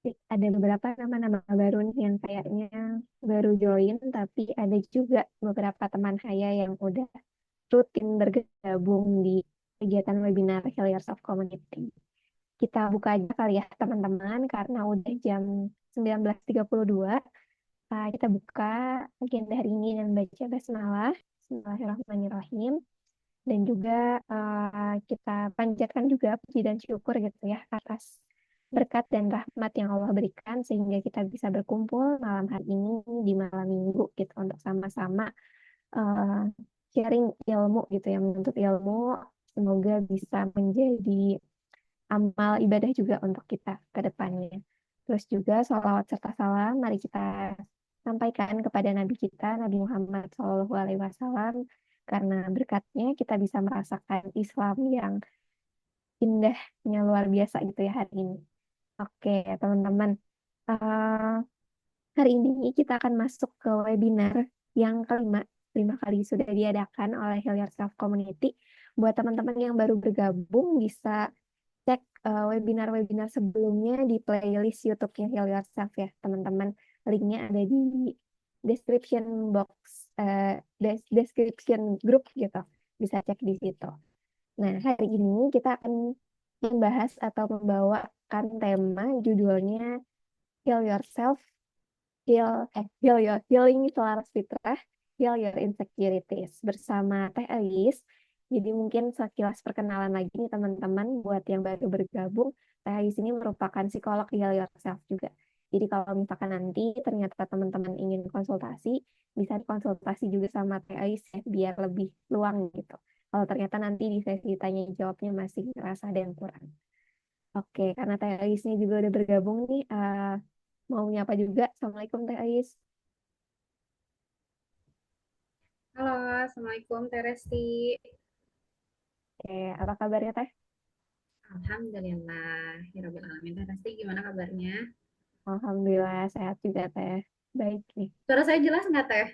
Ada beberapa nama-nama baru nih yang kayaknya baru join, tapi ada juga beberapa teman saya yang udah rutin bergabung di kegiatan webinar Heal Yourself Community. Kita buka aja kali ya teman-teman, karena udah jam 19.32. Kita buka agenda hari ini dan baca basmalah. Bismillahirrahmanirrahim. Dan juga kita panjatkan juga puji dan syukur gitu ya atas berkat dan rahmat yang Allah berikan sehingga kita bisa berkumpul malam hari ini di malam minggu gitu untuk sama-sama eh, sharing ilmu gitu ya, menuntut ilmu. Semoga bisa menjadi amal ibadah juga untuk kita ke depannya. Terus juga sholawat serta salam mari kita sampaikan kepada Nabi kita, Nabi Muhammad SAW, karena berkatnya kita bisa merasakan Islam yang indahnya luar biasa gitu ya hari ini. Oke, teman-teman. Eh, Hari ini kita akan masuk ke webinar yang kelima. 5 kali sudah diadakan oleh Heal Yourself Community. Buat teman-teman yang baru bergabung, bisa cek webinar-webinar sebelumnya di playlist YouTube-nya Heal Yourself ya, teman-teman. Linknya ada di description box, description group gitu. Bisa cek di situ. Nah, hari ini kita akan membahas atau membawakan tema judulnya Heal Yourself, Healing Selaras Fitrah, Heal Your Insecurities bersama Teh Ais. Jadi mungkin sekilas perkenalan lagi nih teman-teman buat yang baru bergabung. Teh Ais ini merupakan psikolog di Heal Yourself juga. Jadi kalau misalkan nanti ternyata teman-teman ingin konsultasi, bisa konsultasi juga sama Teh Ais ya, biar lebih luang gitu. Kalau ternyata nanti di sesi tanya jawabnya masih ngerasa ada yang kurang. Oke, karena Teh Aisnya juga udah bergabung nih, mau nyapa juga. Assalamualaikum Teh Ais. Halo, Assalamualaikum Teresti. Oke, apa kabarnya Teh? Alhamdulillah, ya Rabbil Alamin. Teresti gimana kabarnya? Alhamdulillah sehat juga Teh. Baik nih. Suara saya jelas nggak Teh?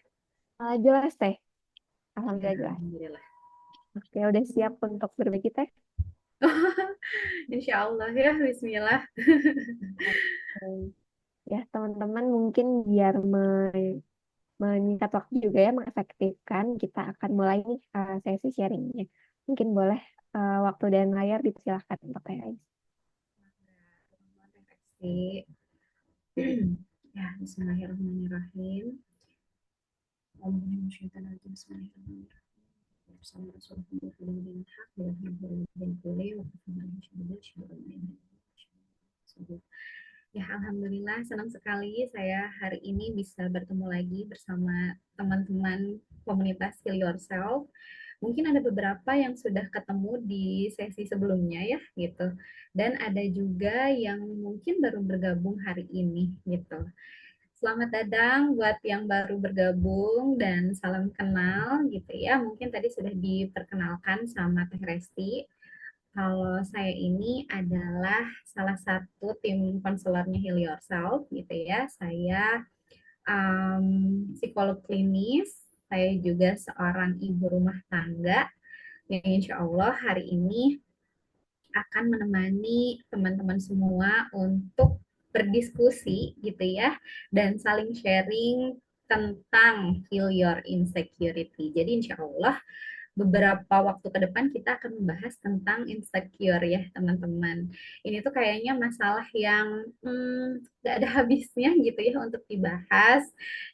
Jelas Teh. Ya, Alhamdulillah jelas. Alhamdulillah. Oke, udah siap untuk berbagi Teh? Insya Allah ya, Bismillah. Oke. Ya, teman-teman mungkin biar menyingkat waktu juga ya, mengefektifkan, kita akan mulai nih sesi sharingnya. Mungkin boleh waktu dan layar dipersilahkan untuk Teh Ais. Teresti. Ya, Bismillahirrahmanirrahim. Bismillahirrahmanirrahim. Bersama Rasulullah dan hak dan boleh Ya, Alhamdulillah senang sekali saya hari ini bisa bertemu lagi bersama teman-teman komunitas Heal Yourself. Mungkin ada beberapa yang sudah ketemu di sesi sebelumnya ya gitu. Dan ada juga yang mungkin baru bergabung hari ini gitu. Selamat datang buat yang baru bergabung dan salam kenal gitu ya. Mungkin tadi sudah diperkenalkan sama Teh Resti. Kalau saya ini adalah salah satu tim konselornya Heal Yourself gitu ya. Saya psikolog klinis, saya juga seorang ibu rumah tangga yang insya Allah hari ini akan menemani teman-teman semua untuk berdiskusi gitu ya dan saling sharing tentang heal your insecurity. Jadi insya Allah beberapa waktu ke depan kita akan membahas tentang insecure ya teman-teman. Ini tuh kayaknya masalah yang gak ada habisnya gitu ya untuk dibahas.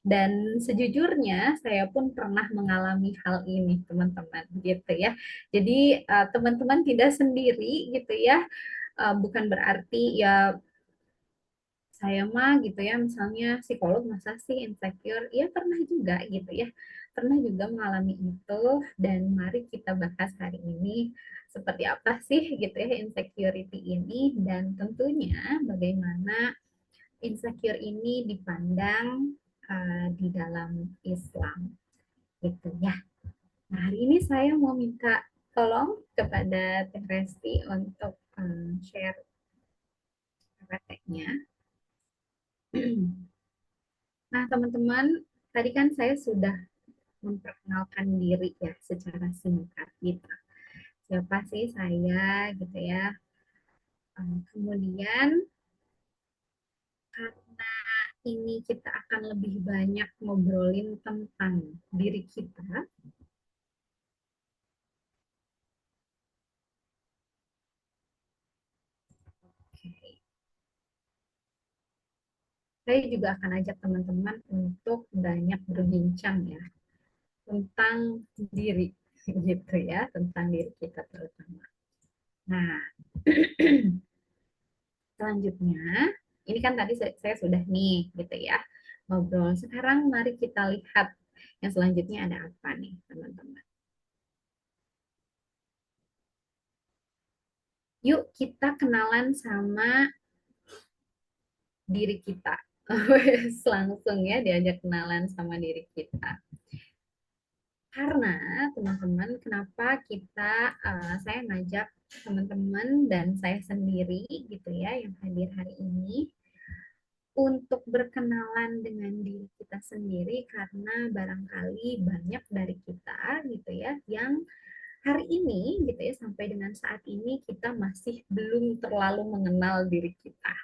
Dan sejujurnya saya pun pernah mengalami hal ini teman-teman gitu ya. Jadi teman-teman tidak sendiri gitu ya. Bukan berarti ya saya mah gitu ya misalnya psikolog masa sih insecure ya pernah juga gitu ya pernah juga mengalami itu dan mari kita bahas hari ini seperti apa sih gitu ya insecurity ini dan tentunya bagaimana insecure ini dipandang di dalam Islam gitu ya. Nah hari ini saya mau minta tolong kepada Teh Resti untuk share prakteknya. Nah, teman-teman, tadi kan saya sudah memperkenalkan diri ya secara singkat gitu. Siapa sih saya gitu ya. Kemudian karena ini kita akan lebih banyak ngobrolin tentang diri kita. Oke. Saya juga akan ajak teman-teman untuk banyak berbincang ya tentang diri gitu ya, tentang diri kita terutama. Nah, selanjutnya ini kan tadi saya sudah nih gitu ya ngobrol. Sekarang mari kita lihat yang selanjutnya ada apa nih teman-teman. Yuk kita kenalan sama diri kita. Langsung ya diajak kenalan sama diri kita. Karena teman-teman, kenapa saya ngajak teman-teman dan saya sendiri gitu ya yang hadir hari ini untuk berkenalan dengan diri kita sendiri karena barangkali banyak dari kita gitu ya yang hari ini gitu ya sampai dengan saat ini kita masih belum terlalu mengenal diri kita.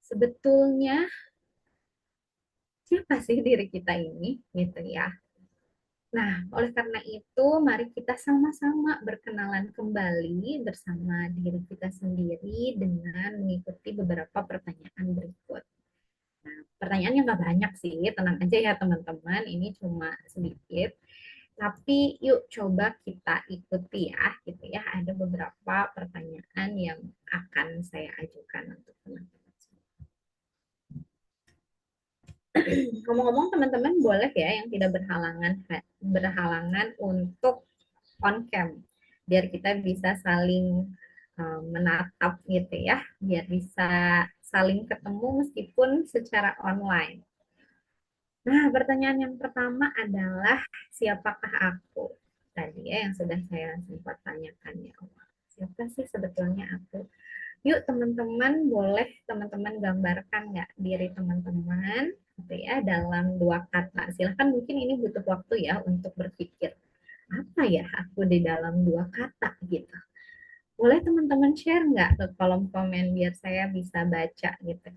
Sebetulnya siapa sih diri kita ini gitu ya. Nah, oleh karena itu, mari kita sama-sama berkenalan kembali bersama diri kita sendiri dengan mengikuti beberapa pertanyaan berikut. Nah, pertanyaannya nggak banyak sih, tenang aja ya teman-teman, ini cuma sedikit. Tapi yuk coba kita ikuti ya, gitu ya. Ada beberapa pertanyaan yang akan saya ajukan untuk teman-teman. Ngomong-ngomong teman-teman boleh ya yang tidak berhalangan untuk on cam biar kita bisa saling menatap gitu ya, biar bisa saling ketemu meskipun secara online. Nah, pertanyaan yang pertama adalah siapakah aku? Tadi ya yang sudah saya sempat tanyakan ya. Siapa sih sebetulnya aku? Yuk teman-teman, boleh teman-teman gambarkan nggak diri teman-teman gitu ya dalam dua kata. Silahkan mungkin ini butuh waktu ya untuk berpikir. Apa ya aku di dalam dua kata gitu. Boleh teman-teman share nggak ke kolom komen biar saya bisa baca gitu.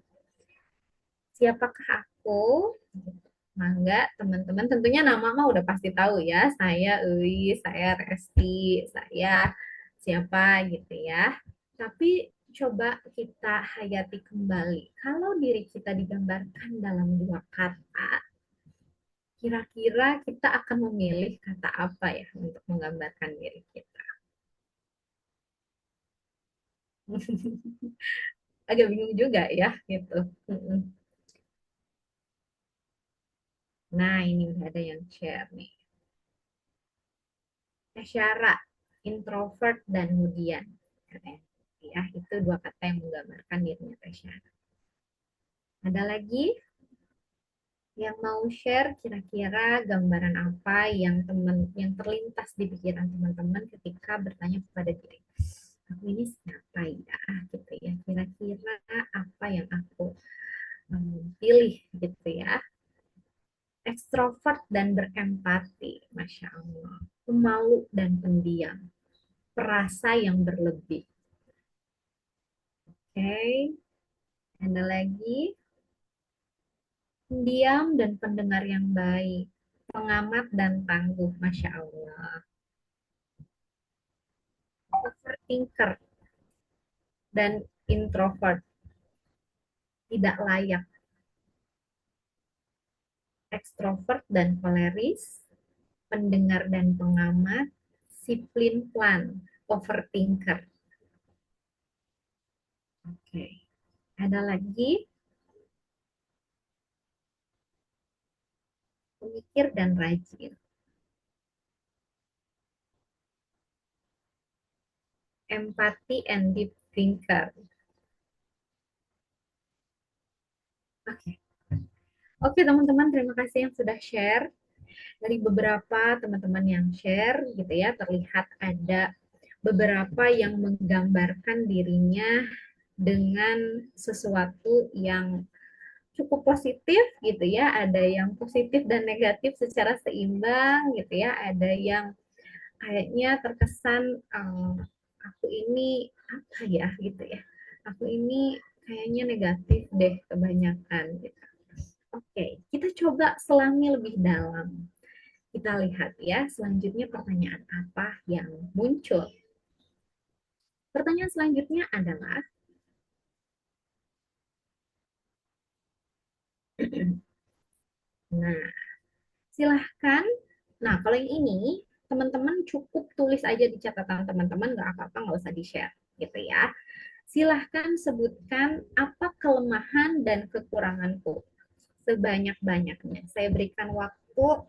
Siapakah aku? Mangga teman-teman tentunya nama mah udah pasti tahu ya. Saya Eui, saya Resti, saya siapa gitu ya. Tapi coba kita hayati kembali. Kalau diri kita digambarkan dalam dua kata, kira-kira kita akan memilih kata apa ya untuk menggambarkan diri kita? Agak bingung juga ya gitu. Nah, ini udah ada yang share nih. Syara, introvert dan kemudian. Ya, itu dua kata yang menggambarkan dirinya Syara. Ada lagi yang mau share kira-kira gambaran apa yang terlintas di pikiran teman-teman ketika bertanya kepada diri aku ini siapa ya gitu ya, kira-kira apa yang aku pilih gitu ya. Ekstrovert dan berempati, masya Allah. Pemalu dan pendiam, perasa yang berlebih. Oke, okay. Ada lagi pendiam dan pendengar yang baik, pengamat dan tangguh, masya Allah. Overthinker dan introvert, tidak layak. Ekstrovert dan koleris, pendengar dan pengamat, disiplin plan, overthinker. Oke, okay. Ada lagi pemikir dan rajin, empathy and deep thinker. Oke, okay. Oke okay, teman-teman, terima kasih yang sudah share. Dari beberapa teman-teman yang share gitu ya, terlihat ada beberapa yang menggambarkan dirinya dengan sesuatu yang cukup positif gitu ya, ada yang positif dan negatif secara seimbang gitu ya, ada yang kayaknya terkesan aku ini apa ya gitu ya, aku ini kayaknya negatif deh kebanyakan gitu. Oke, kita coba selami lebih dalam. Kita lihat ya, selanjutnya pertanyaan apa yang muncul. Pertanyaan selanjutnya adalah, nah, silahkan. Nah, kalau yang ini, teman-teman cukup tulis aja di catatan teman-teman, nggak apa-apa, nggak usah di-share, gitu ya. Silahkan sebutkan apa kelemahan dan kekuranganku sebanyak-banyaknya. Saya berikan waktu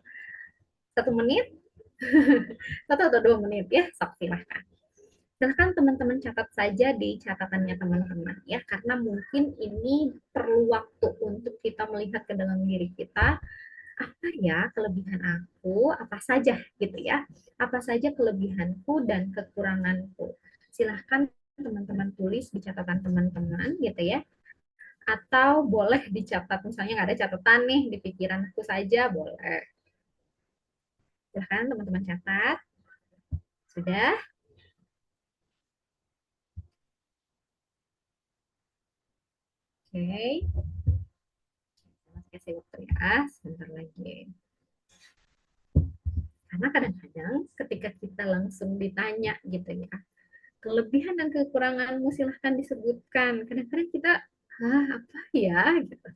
1 menit, 1 atau 2 menit ya, sok silahkan. Silahkan teman-teman catat saja di catatannya teman-teman ya, karena mungkin ini perlu waktu untuk kita melihat ke dalam diri kita, apa ya kelebihan aku, apa saja gitu ya, apa saja kelebihanku dan kekuranganku. Silahkan teman-teman tulis di catatan teman-teman gitu ya, atau boleh dicatat, misalnya nggak ada catatan nih di pikiranku saja, boleh. Silahkan teman-teman catat. Sudah? Oke. Okay. Kasih waktu ya, sebentar lagi. Karena kadang-kadang ketika kita langsung ditanya gitu ya, kelebihan dan kekuranganmu silahkan disebutkan. Kadang-kadang kita, apa ya gitu.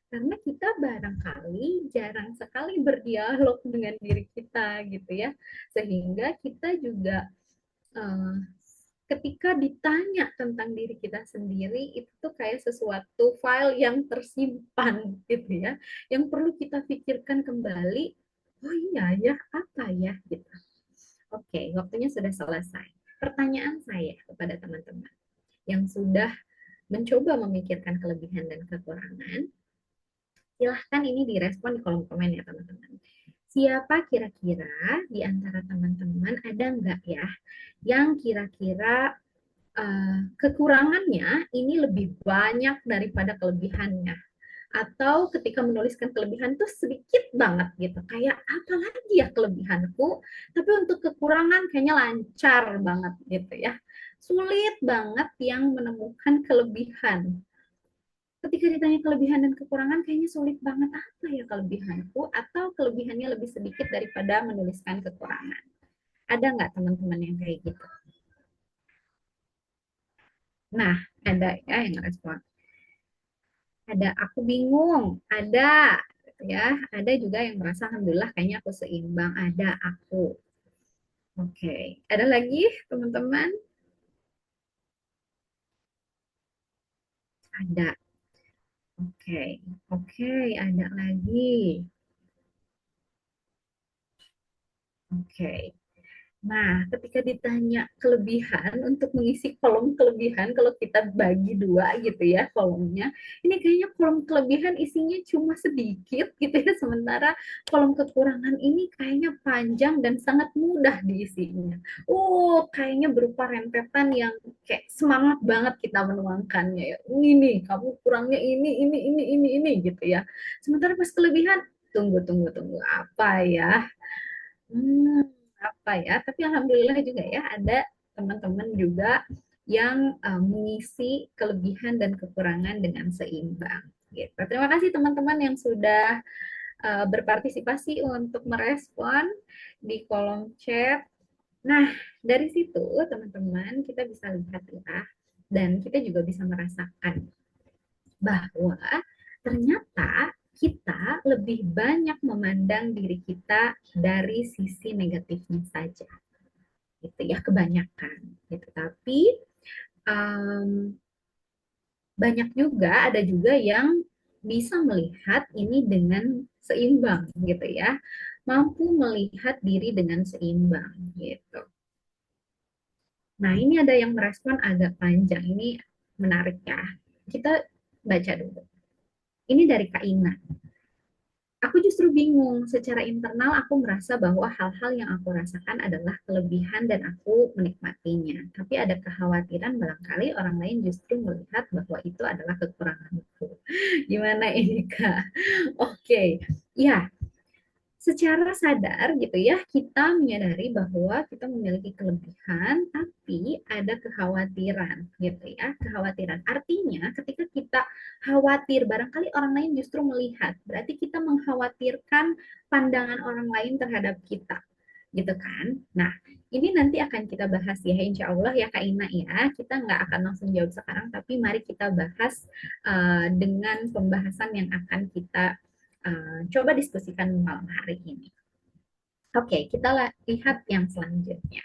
Karena kita barangkali jarang sekali berdialog dengan diri kita gitu ya. Sehingga kita juga uh, ketika ditanya tentang diri kita sendiri itu tuh kayak sesuatu file yang tersimpan gitu ya, yang perlu kita pikirkan kembali. Oh iya ya, apa ya gitu. Oke, waktunya sudah selesai. Pertanyaan saya kepada teman-teman yang sudah mencoba memikirkan kelebihan dan kekurangan, silahkan ini direspon di kolom komen ya teman-teman. Siapa kira-kira di antara teman-teman ada nggak ya yang kira-kira kekurangannya ini lebih banyak daripada kelebihannya, atau ketika menuliskan kelebihan tuh sedikit banget gitu, kayak apa lagi ya kelebihanku, tapi untuk kekurangan kayaknya lancar banget gitu ya, sulit banget yang menemukan kelebihan. Ketika ditanya kelebihan dan kekurangan kayaknya sulit banget, apa ya kelebihanku, atau kelebihannya lebih sedikit daripada menuliskan kekurangan. Ada nggak teman-teman yang kayak gitu? Nah, ada ya yang respon. Ada aku bingung, ada gitu ya, ada juga yang merasa alhamdulillah kayaknya aku seimbang, ada aku. Oke, ada lagi teman-teman? Ada. Oke, oke, ada lagi. Oke. Nah, ketika ditanya kelebihan untuk mengisi kolom kelebihan, kalau kita bagi dua gitu ya kolomnya, ini kayaknya kolom kelebihan isinya cuma sedikit gitu ya, sementara kolom kekurangan ini kayaknya panjang dan sangat mudah diisinya. Oh, kayaknya berupa rentetan yang kayak semangat banget kita menuangkannya ya. Ini nih, kamu kurangnya ini gitu ya. Sementara pas kelebihan, tunggu, apa ya? Hmm, apa ya? Tapi alhamdulillah juga ya ada teman-teman juga yang mengisi kelebihan dan kekurangan dengan seimbang. Gitu. Terima kasih teman-teman yang sudah berpartisipasi untuk merespon di kolom chat. Nah, dari situ teman-teman kita bisa lihat ya, dan kita juga bisa merasakan bahwa ternyata kita lebih banyak memandang diri kita dari sisi negatifnya saja, gitu ya kebanyakan. Gitu. Tapi um, banyak juga, ada juga yang bisa melihat ini dengan seimbang, gitu ya, mampu melihat diri dengan seimbang, gitu. Nah ini ada yang merespon agak panjang, ini menarik ya. Kita baca dulu. Ini dari Kak Ina. Aku justru bingung. Secara internal aku merasa bahwa hal-hal yang aku rasakan adalah kelebihan dan aku menikmatinya. Tapi ada kekhawatiran barangkali orang lain justru melihat bahwa itu adalah kekuranganku. Gimana ini, Kak? Oke. Ya, secara sadar gitu ya, kita menyadari bahwa kita memiliki kelebihan, tapi ada kekhawatiran gitu ya. Kekhawatiran artinya ketika kita khawatir, barangkali orang lain justru melihat, berarti kita mengkhawatirkan pandangan orang lain terhadap kita gitu kan. Nah, ini nanti akan kita bahas ya, insya Allah ya Kak Ina ya. Kita nggak akan langsung jawab sekarang, tapi mari kita bahas dengan pembahasan yang akan kita coba diskusikan malam hari ini. Oke, kita lihat yang selanjutnya.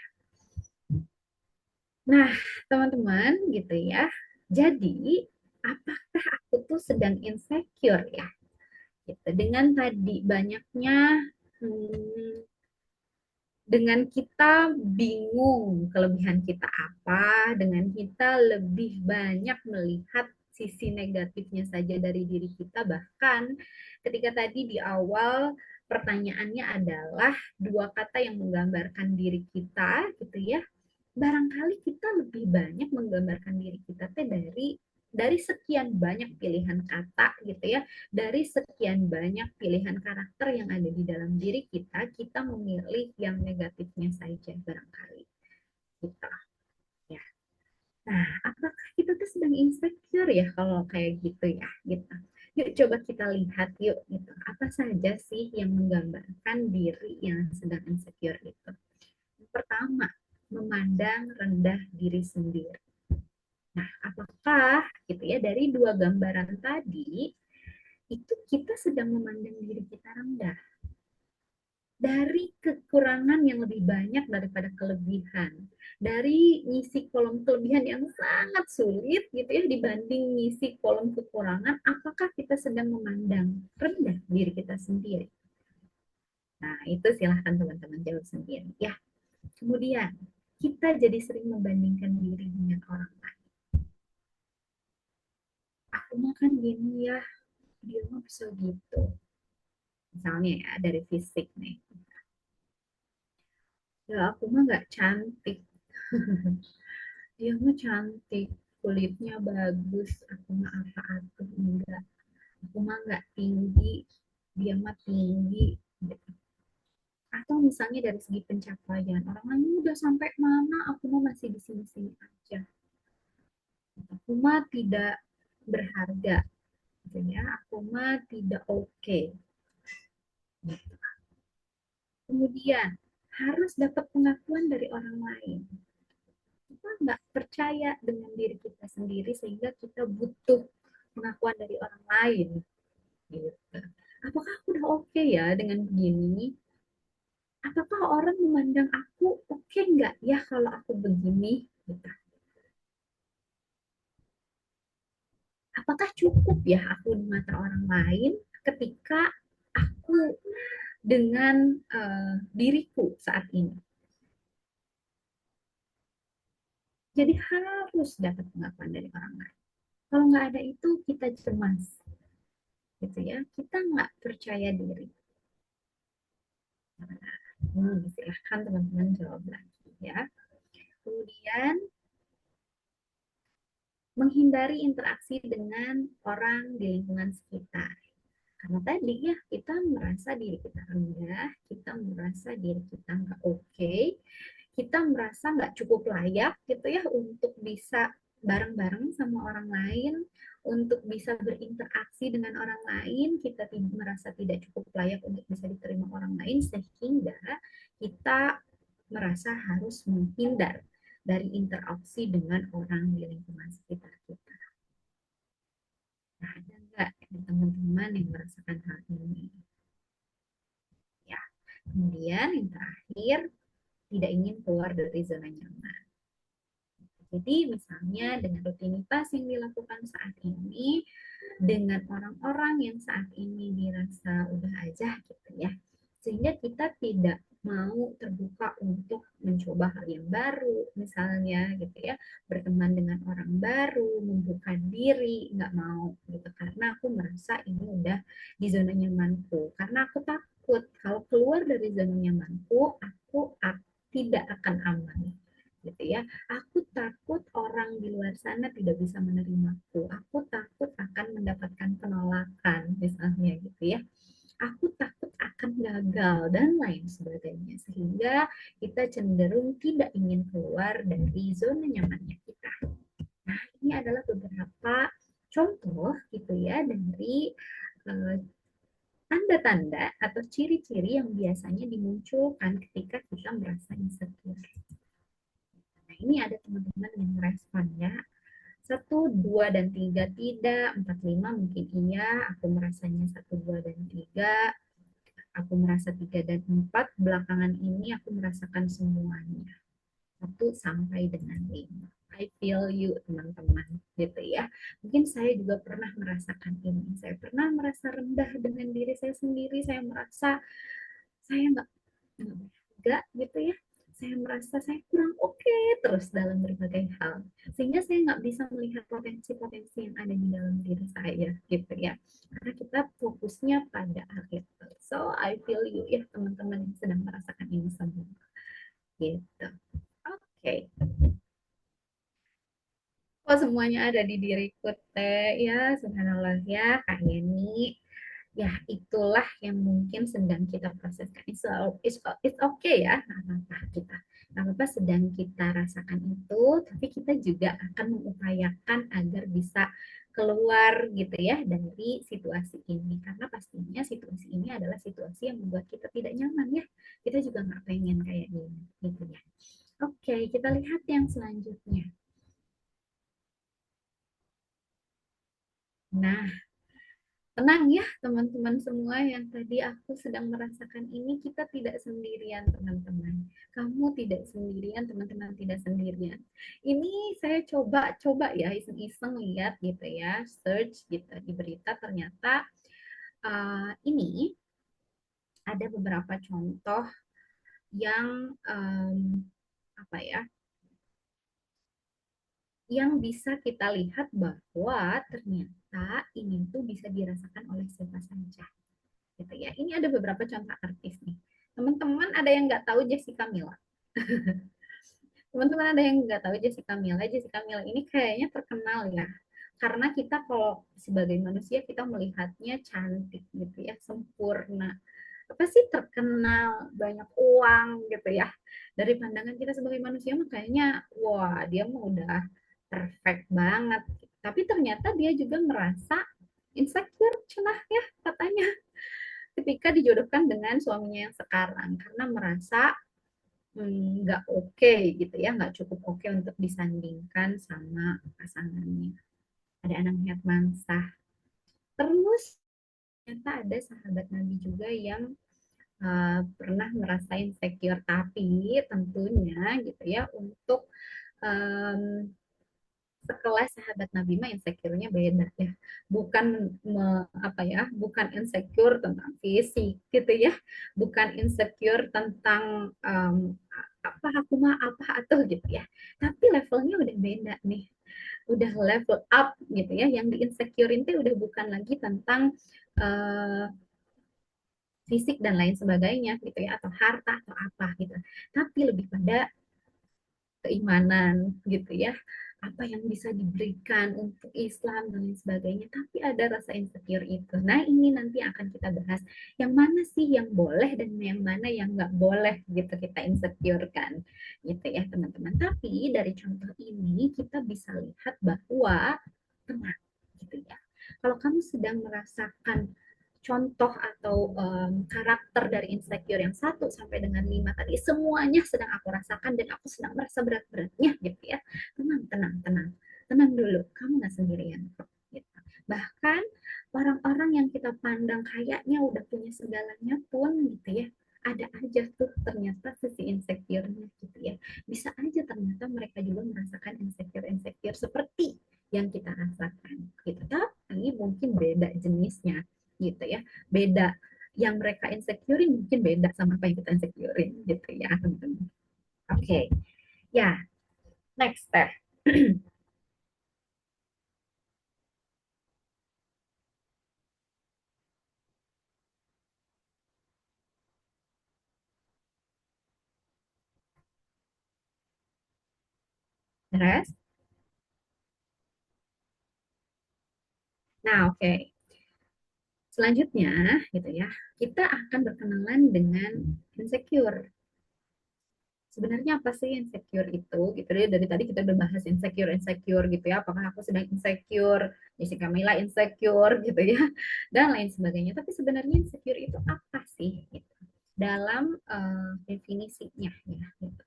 Nah, teman-teman gitu ya. Jadi, apakah aku tuh sedang insecure ya? Gitu. Dengan tadi banyaknya hmm, dengan kita bingung kelebihan kita apa, dengan kita lebih banyak melihat sisi negatifnya saja dari diri kita, bahkan ketika tadi di awal pertanyaannya adalah dua kata yang menggambarkan diri kita gitu ya, barangkali kita lebih banyak menggambarkan diri kita teh dari sekian banyak pilihan kata gitu ya, dari sekian banyak pilihan karakter yang ada di dalam diri kita, kita memilih yang negatifnya saja barangkali kita ya. Nah, apakah kita tuh sedang insecure ya kalau kayak gitu ya gitu. Yuk coba kita lihat yuk gitu. Apa saja sih yang menggambarkan diri yang sedang insecure itu? Yang pertama, memandang rendah diri sendiri. Nah, apakah gitu ya dari dua gambaran tadi itu kita sedang memandang diri kita rendah dari kekurangan yang lebih banyak daripada kelebihan, dari ngisi kolom kelebihan yang sangat sulit gitu ya dibanding ngisi kolom kekurangan, apakah kita sedang memandang rendah diri kita sendiri? Nah, itu silahkan teman-teman jawab sendiri ya. Kemudian, kita jadi sering membandingkan diri dengan orang lain. Aku mah kan gini ya, dia mah bisa gitu. Misalnya ya, dari fisik nih. Ya, aku mah nggak cantik. Dia mah cantik, kulitnya bagus. Aku mah apa-apa enggak. Aku mah nggak tinggi, dia mah tinggi. Atau misalnya dari segi pencapaian, orang lain udah sampai mana, aku mah masih di sini-sini aja. Aku mah tidak berharga, gitu ya. Aku mah tidak oke. Kemudian harus dapat pengakuan dari orang lain. Kita nggak percaya dengan diri kita sendiri sehingga kita butuh pengakuan dari orang lain. Gitu. Apakah aku udah oke ya dengan begini? Apakah orang memandang aku oke nggak ya kalau aku begini? Gitu. Apakah cukup ya aku di mata orang lain ketika aku dengan diriku saat ini? Jadi harus dapat pengakuan dari orang lain. Kalau nggak ada itu kita cemas, gitu ya. Kita nggak percaya diri. Silahkan teman-teman jawab lagi ya. Kemudian menghindari interaksi dengan orang di lingkungan sekitar. Karena tadi ya kita merasa diri kita rendah, kita merasa diri kita nggak oke, kita merasa nggak cukup layak gitu ya untuk bisa bareng-bareng sama orang lain, untuk bisa berinteraksi dengan orang lain, kita merasa tidak cukup layak untuk bisa diterima orang lain, sehingga kita merasa harus menghindar dari interaksi dengan orang di lingkungan sekitar kita. Nah, ada nggak teman-teman yang merasakan hal ini? Ya. Kemudian yang terakhir, tidak ingin keluar dari zona nyaman. Jadi misalnya dengan rutinitas yang dilakukan saat ini, dengan orang-orang yang saat ini dirasa udah aja gitu ya, sehingga kita tidak mau terbuka untuk mencoba hal yang baru, misalnya gitu ya, berteman dengan orang baru, membuka diri, nggak mau gitu, karena aku merasa ini udah di zona nyamanku, karena aku takut kalau keluar dari zona nyamanku, aku tidak akan aman gitu ya. Aku takut orang di luar sana tidak bisa menerimaku. Aku takut akan mendapatkan penolakan misalnya gitu ya. Aku takut akan gagal dan lain sebagainya. Sehingga kita cenderung tidak ingin keluar dari zona nyamannya kita. Nah, ini adalah beberapa contoh gitu ya dari eh, tanda-tanda atau ciri-ciri yang biasanya dimunculkan ketika kita merasa insecure. Nah, ini ada teman-teman yang merespon ya. Satu, dua, dan tiga tidak. Empat, lima mungkin iya. Aku merasanya satu, dua, dan tiga. Aku merasa tiga dan empat. Belakangan ini aku merasakan semuanya. Satu sampai dengan lima. I feel you teman-teman gitu ya. Mungkin saya juga pernah merasakan ini. Saya pernah merasa rendah dengan diri saya sendiri. Saya merasa saya nggak gitu ya. Saya merasa saya kurang oke terus dalam berbagai hal. Sehingga saya nggak bisa melihat potensi-potensi yang ada di dalam diri saya gitu ya. Karena kita fokusnya pada hal itu. So I feel you ya teman-teman yang sedang merasakan ini semua. Gitu. Oke. Oh, semuanya ada di diriku teh ya, subhanallah ya Kak Yeni. Ya itulah yang mungkin sedang kita proseskan. It's okay ya, nggak apa-apa kita, nggak apa-apa sedang kita rasakan itu, tapi kita juga akan mengupayakan agar bisa keluar gitu ya dari situasi ini, karena pastinya situasi ini adalah situasi yang membuat kita tidak nyaman ya. Kita juga nggak pengen kayak gini gitu ya. Oke, kita lihat yang selanjutnya. Nah, tenang ya teman-teman semua yang tadi aku sedang merasakan ini, kita tidak sendirian teman-teman. Kamu tidak sendirian, teman-teman tidak sendirian. Ini saya coba-coba ya iseng-iseng lihat gitu ya, search gitu di berita, ternyata ini ada beberapa contoh yang apa ya, yang bisa kita lihat bahwa ternyata ini tuh bisa dirasakan oleh siapa saja gitu ya. Ini ada beberapa contoh artis nih. Teman-teman ada yang nggak tahu Jessica Mila? Teman-teman ada yang nggak tahu Jessica Mila? Jessica Mila ini kayaknya terkenal ya. Karena kita kalau sebagai manusia kita melihatnya cantik gitu ya, sempurna. Apa sih, terkenal, banyak uang gitu ya. Dari pandangan kita sebagai manusia mah kayaknya wah dia mah udah perfect banget. Tapi ternyata dia juga merasa insecure cenah ya katanya ketika dijodohkan dengan suaminya yang sekarang karena merasa nggak oke gitu ya, nggak cukup oke untuk disandingkan sama pasangannya. Ada anak Hermansyah. Terus ternyata ada sahabat Nabi juga yang pernah merasa insecure, tapi tentunya gitu ya untuk um, sekelas sahabat Nabi mah insecure-nya beda ya. Bukan apa ya, bukan insecure tentang fisik gitu ya. Bukan insecure tentang apa aku mah apa atau gitu ya. Tapi levelnya udah beda nih. Udah level up gitu ya. Yang di insecure itu udah bukan lagi tentang uh, fisik dan lain sebagainya gitu ya, atau harta atau apa gitu. Tapi lebih pada keimanan gitu ya, apa yang bisa diberikan untuk Islam dan lain sebagainya, tapi ada rasa insecure itu. Nah ini nanti akan kita bahas yang mana sih yang boleh dan yang mana yang nggak boleh gitu kita insecure kan gitu ya teman-teman. Tapi dari contoh ini kita bisa lihat bahwa tenang gitu ya, kalau kamu sedang merasakan contoh atau karakter dari insecure yang satu sampai dengan lima tadi, semuanya sedang aku rasakan dan aku sedang merasa berat-beratnya gitu ya. Tenang, tenang, tenang. Tenang dulu, kamu nggak sendirian gitu. Bahkan orang-orang yang kita pandang kayaknya udah punya segalanya pun gitu ya, ada aja tuh ternyata sisi insecure-nya gitu ya. Bisa aja ternyata mereka juga merasakan insecure-insecure seperti yang kita rasakan gitu. Tapi mungkin beda jenisnya gitu ya, beda yang mereka insecurein mungkin beda sama apa yang kita insecurein gitu ya teman-teman. Oke, okay. Ya, next step. Terus, nah oke, okay. Selanjutnya, gitu ya, kita akan berkenalan dengan insecure. Sebenarnya apa sih insecure itu? Gitu ya, dari tadi kita udah bahas insecure insecure gitu ya. Apakah aku sedang insecure? Jessica Mila insecure gitu ya, dan lain sebagainya. Tapi sebenarnya insecure itu apa sih? Gitu. Dalam definisinya ya. Gitu.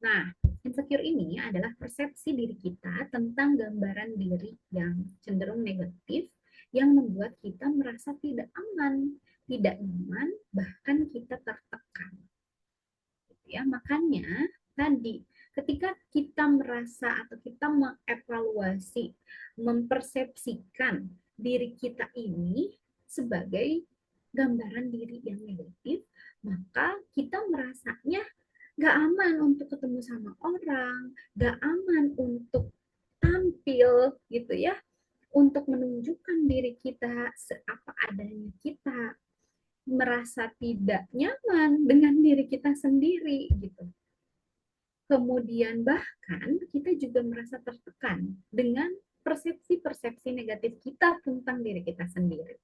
Nah, insecure ini adalah persepsi diri kita tentang gambaran diri yang cenderung negatif yang membuat kita merasa tidak aman, tidak nyaman, bahkan kita tertekan. Ya, makanya tadi ketika kita merasa atau kita mengevaluasi, mempersepsikan diri kita ini sebagai gambaran diri yang negatif, maka kita merasanya gak aman untuk ketemu sama orang, gak aman untuk tampil gitu ya, untuk menunjukkan diri kita seapa adanya kita, merasa tidak nyaman dengan diri kita sendiri gitu. Kemudian bahkan kita juga merasa tertekan dengan persepsi-persepsi negatif kita tentang diri kita sendiri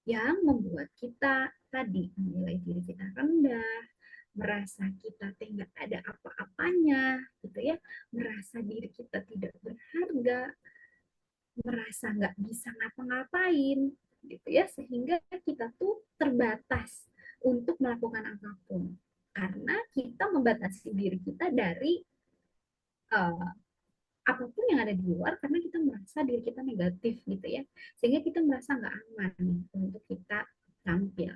yang membuat kita tadi menilai diri kita rendah, merasa kita tidak ada apa-apanya, gitu ya, merasa diri kita tidak berharga, merasa nggak bisa ngapa-ngapain, gitu ya, sehingga kita tuh terbatas untuk melakukan apapun karena kita membatasi diri kita dari uh, apapun yang ada di luar karena kita merasa diri kita negatif gitu ya, sehingga kita merasa nggak aman untuk kita tampil.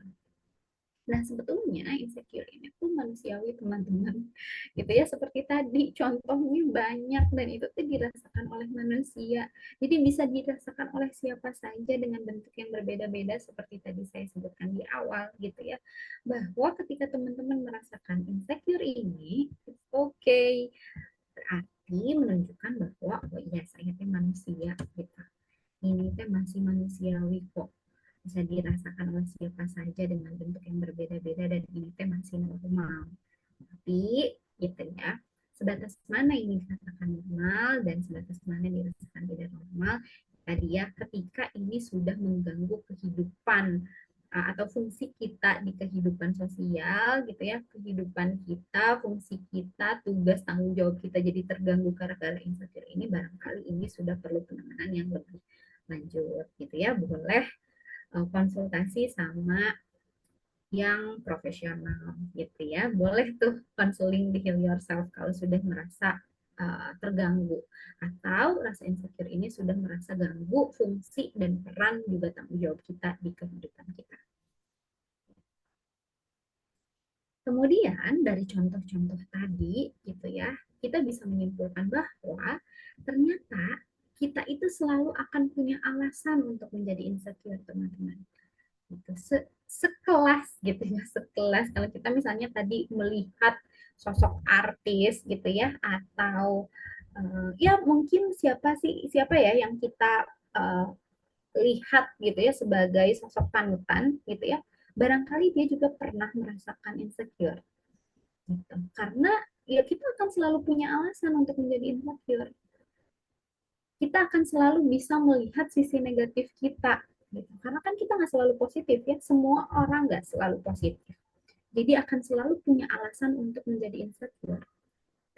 Nah, sebetulnya insecure ini tuh manusiawi teman-teman. Gitu ya, seperti tadi contohnya banyak dan itu tuh dirasakan oleh manusia. Jadi bisa dirasakan oleh siapa saja dengan bentuk yang berbeda-beda seperti tadi saya sebutkan di awal gitu ya. Bahwa ketika teman-teman merasakan insecure ini, it's okay. Berarti menunjukkan bahwa oh iya saya teh manusia gitu. Ini teh masih manusiawi kok, bisa dirasakan oleh siapa saja dengan bentuk yang berbeda-beda dan ini teh masih normal. Tapi gitu ya, sebatas mana ini dikatakan normal dan sebatas mana dirasakan tidak normal tadi ya, ketika ini sudah mengganggu kehidupan atau fungsi kita di kehidupan sosial gitu ya, kehidupan kita, fungsi kita, tugas tanggung jawab kita jadi terganggu gara-gara insecure ini, barangkali ini sudah perlu penanganan yang lebih lanjut gitu ya. Boleh konsultasi sama yang profesional gitu ya. Boleh tuh konseling di Heal Yourself kalau sudah merasa terganggu atau rasa insecure ini sudah merasa ganggu fungsi dan peran juga tanggung jawab kita di kehidupan kita. Kemudian dari contoh-contoh tadi gitu ya, kita bisa menyimpulkan bahwa ternyata kita itu selalu akan punya alasan untuk menjadi insecure, teman-teman. Gitu. Sekelas gitu ya, sekelas kalau kita misalnya tadi melihat sosok artis gitu ya, atau ya mungkin siapa ya yang kita uh, lihat gitu ya sebagai sosok panutan gitu ya, barangkali dia juga pernah merasakan insecure gitu. Karena ya kita akan selalu punya alasan untuk menjadi insecure. Kita akan selalu bisa melihat sisi negatif kita gitu. Karena kan kita nggak selalu positif ya, semua orang nggak selalu positif. Jadi akan selalu punya alasan untuk menjadi insecure.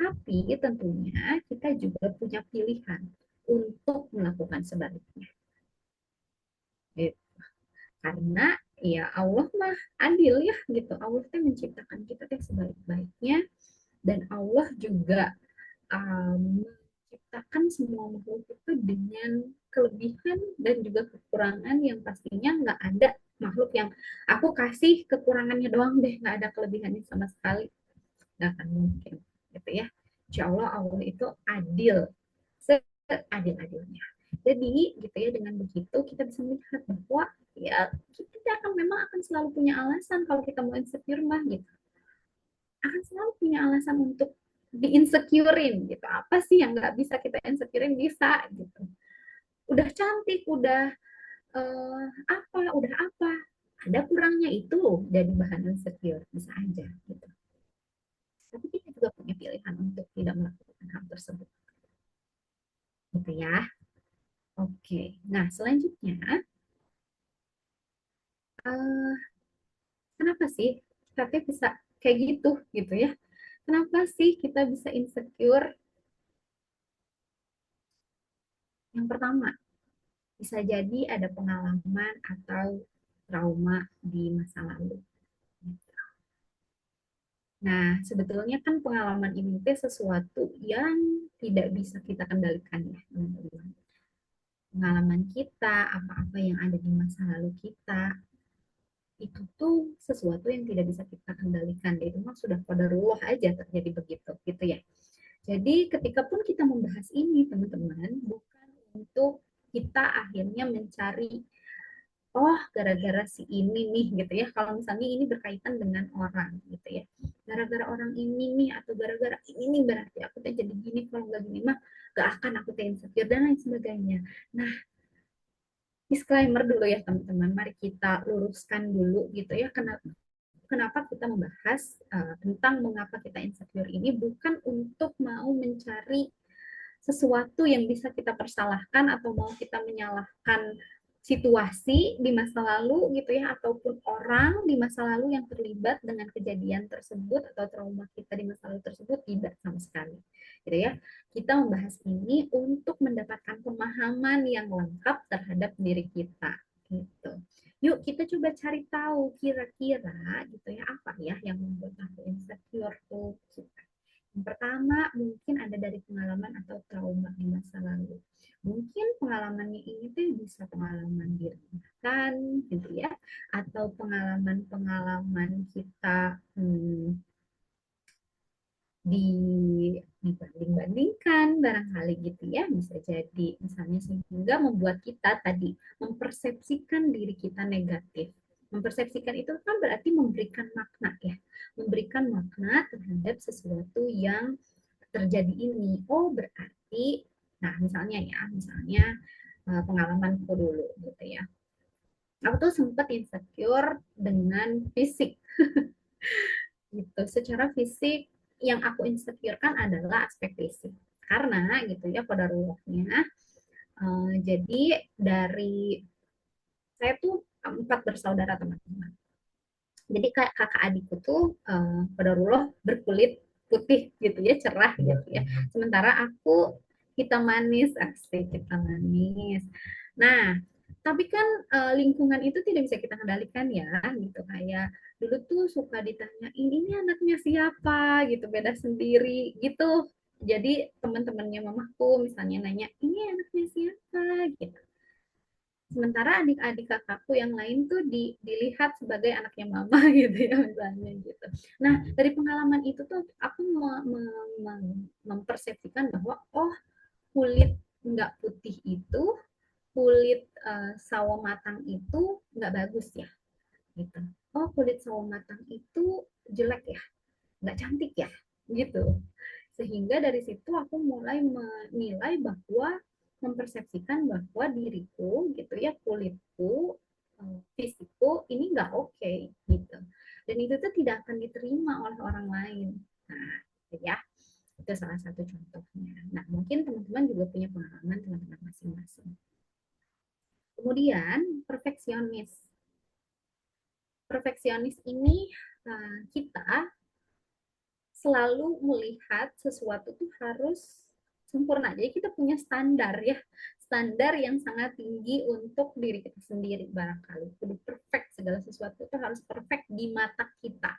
Tapi tentunya kita juga punya pilihan untuk melakukan sebaliknya. Gitu. Karena ya Allah mah adil ya gitu. Allah tuh menciptakan kita tuh sebaik-baiknya dan Allah juga menciptakan semua makhluk itu dengan kelebihan dan juga kekurangan yang pastinya nggak ada makhluk yang aku kasih kekurangannya doang deh, nggak ada kelebihannya sama sekali, nggak akan mungkin gitu ya. Insya Allah Allah itu adil, seadil-adilnya. Jadi gitu ya, dengan begitu kita bisa melihat bahwa ya kita memang akan selalu punya alasan kalau kita mau insecure mah gitu, akan selalu punya alasan untuk diinsecurein gitu. Apa sih yang nggak bisa kita insecurein? Bisa gitu. Udah cantik, udah udah apa, ada kurangnya itu jadi bahan insecure, bisa aja gitu. Tapi kita juga punya pilihan untuk tidak melakukan hal tersebut gitu ya. Oke, nah selanjutnya eh, kenapa sih tapi bisa kayak gitu gitu ya? Kenapa sih kita bisa insecure? Yang pertama, bisa jadi ada pengalaman atau trauma di masa lalu. Nah, sebetulnya kan pengalaman ini teh sesuatu yang tidak bisa kita kendalikan ya, teman-teman. Pengalaman kita, apa-apa yang ada di masa lalu kita, itu tuh sesuatu yang tidak bisa kita kendalikan. Itu mah sudah qadarullah aja terjadi begitu, gitu ya. Jadi ketika pun kita membahas ini, teman-teman, bukan untuk kita akhirnya mencari oh gara-gara si ini nih gitu ya, kalau misalnya ini berkaitan dengan orang gitu ya, gara-gara orang ini nih atau gara-gara ini nih berarti aku tuh jadi gini, kalau nggak gini mah gak akan aku tuh insecure dan lain sebagainya. Nah, disclaimer dulu ya teman-teman, mari kita luruskan dulu gitu ya, kenapa kenapa kita membahas tentang mengapa kita insecure ini bukan untuk mau mencari sesuatu yang bisa kita persalahkan atau mau kita menyalahkan situasi di masa lalu gitu ya, ataupun orang di masa lalu yang terlibat dengan kejadian tersebut atau trauma kita di masa lalu tersebut, tidak sama sekali gitu ya. Kita membahas ini untuk mendapatkan pemahaman yang lengkap terhadap diri kita gitu. Yuk kita coba cari tahu kira-kira gitu ya, apa ya yang membuat aku insecure tuh gitu. Yang pertama, mungkin ada dari pengalaman atau trauma di masa lalu. Mungkin pengalamannya ini tuh bisa pengalaman direndahkan, gitu ya, atau pengalaman-pengalaman kita di dibanding-bandingkan barangkali gitu ya, bisa jadi misalnya sehingga membuat kita tadi mempersepsikan diri kita negatif. Mempersepsikan itu kan berarti memberikan makna ya, memberikan makna terhadap sesuatu yang terjadi ini. Oh berarti, nah misalnya ya, misalnya pengalamanku dulu gitu ya, aku tuh sempat insecure dengan fisik gitu. Secara fisik yang aku insecurekan adalah aspek fisik, karena gitu ya pada ruwahnya jadi dari saya tuh empat bersaudara teman-teman. Jadi kayak kakak adikku tuh pada ruloh berkulit putih gitu ya, cerah gitu ya. Sementara aku hitam manis, asli hitam manis. Nah, tapi kan lingkungan itu tidak bisa kita kendalikan ya, gitu. Kayak dulu tuh suka ditanyain ini anaknya siapa gitu, beda sendiri gitu. Jadi teman-temannya mamaku misalnya nanya ini anaknya siapa gitu. Sementara adik-adik kakakku yang lain tuh dilihat sebagai anaknya mama gitu ya misalnya gitu. Nah dari pengalaman itu tuh aku mempersepsikan bahwa oh kulit nggak putih itu, kulit sawo matang itu nggak bagus ya gitu. Oh kulit sawo matang itu jelek ya, nggak cantik ya gitu. Sehingga dari situ aku mulai menilai bahwa mempersepsikan bahwa diriku gitu ya, kulitku, fisikku ini nggak oke okay, gitu. Dan itu tuh tidak akan diterima oleh orang lain. Nah, gitu ya. Itu salah satu contohnya. Nah, mungkin teman-teman juga punya pengalaman teman-teman masing-masing. Kemudian perfeksionis. Perfeksionis ini kita selalu melihat sesuatu tuh harus sempurna. Jadi kita punya standar ya, standar yang sangat tinggi untuk diri kita sendiri barangkali. Kudu perfect, segala sesuatu itu harus perfect di mata kita.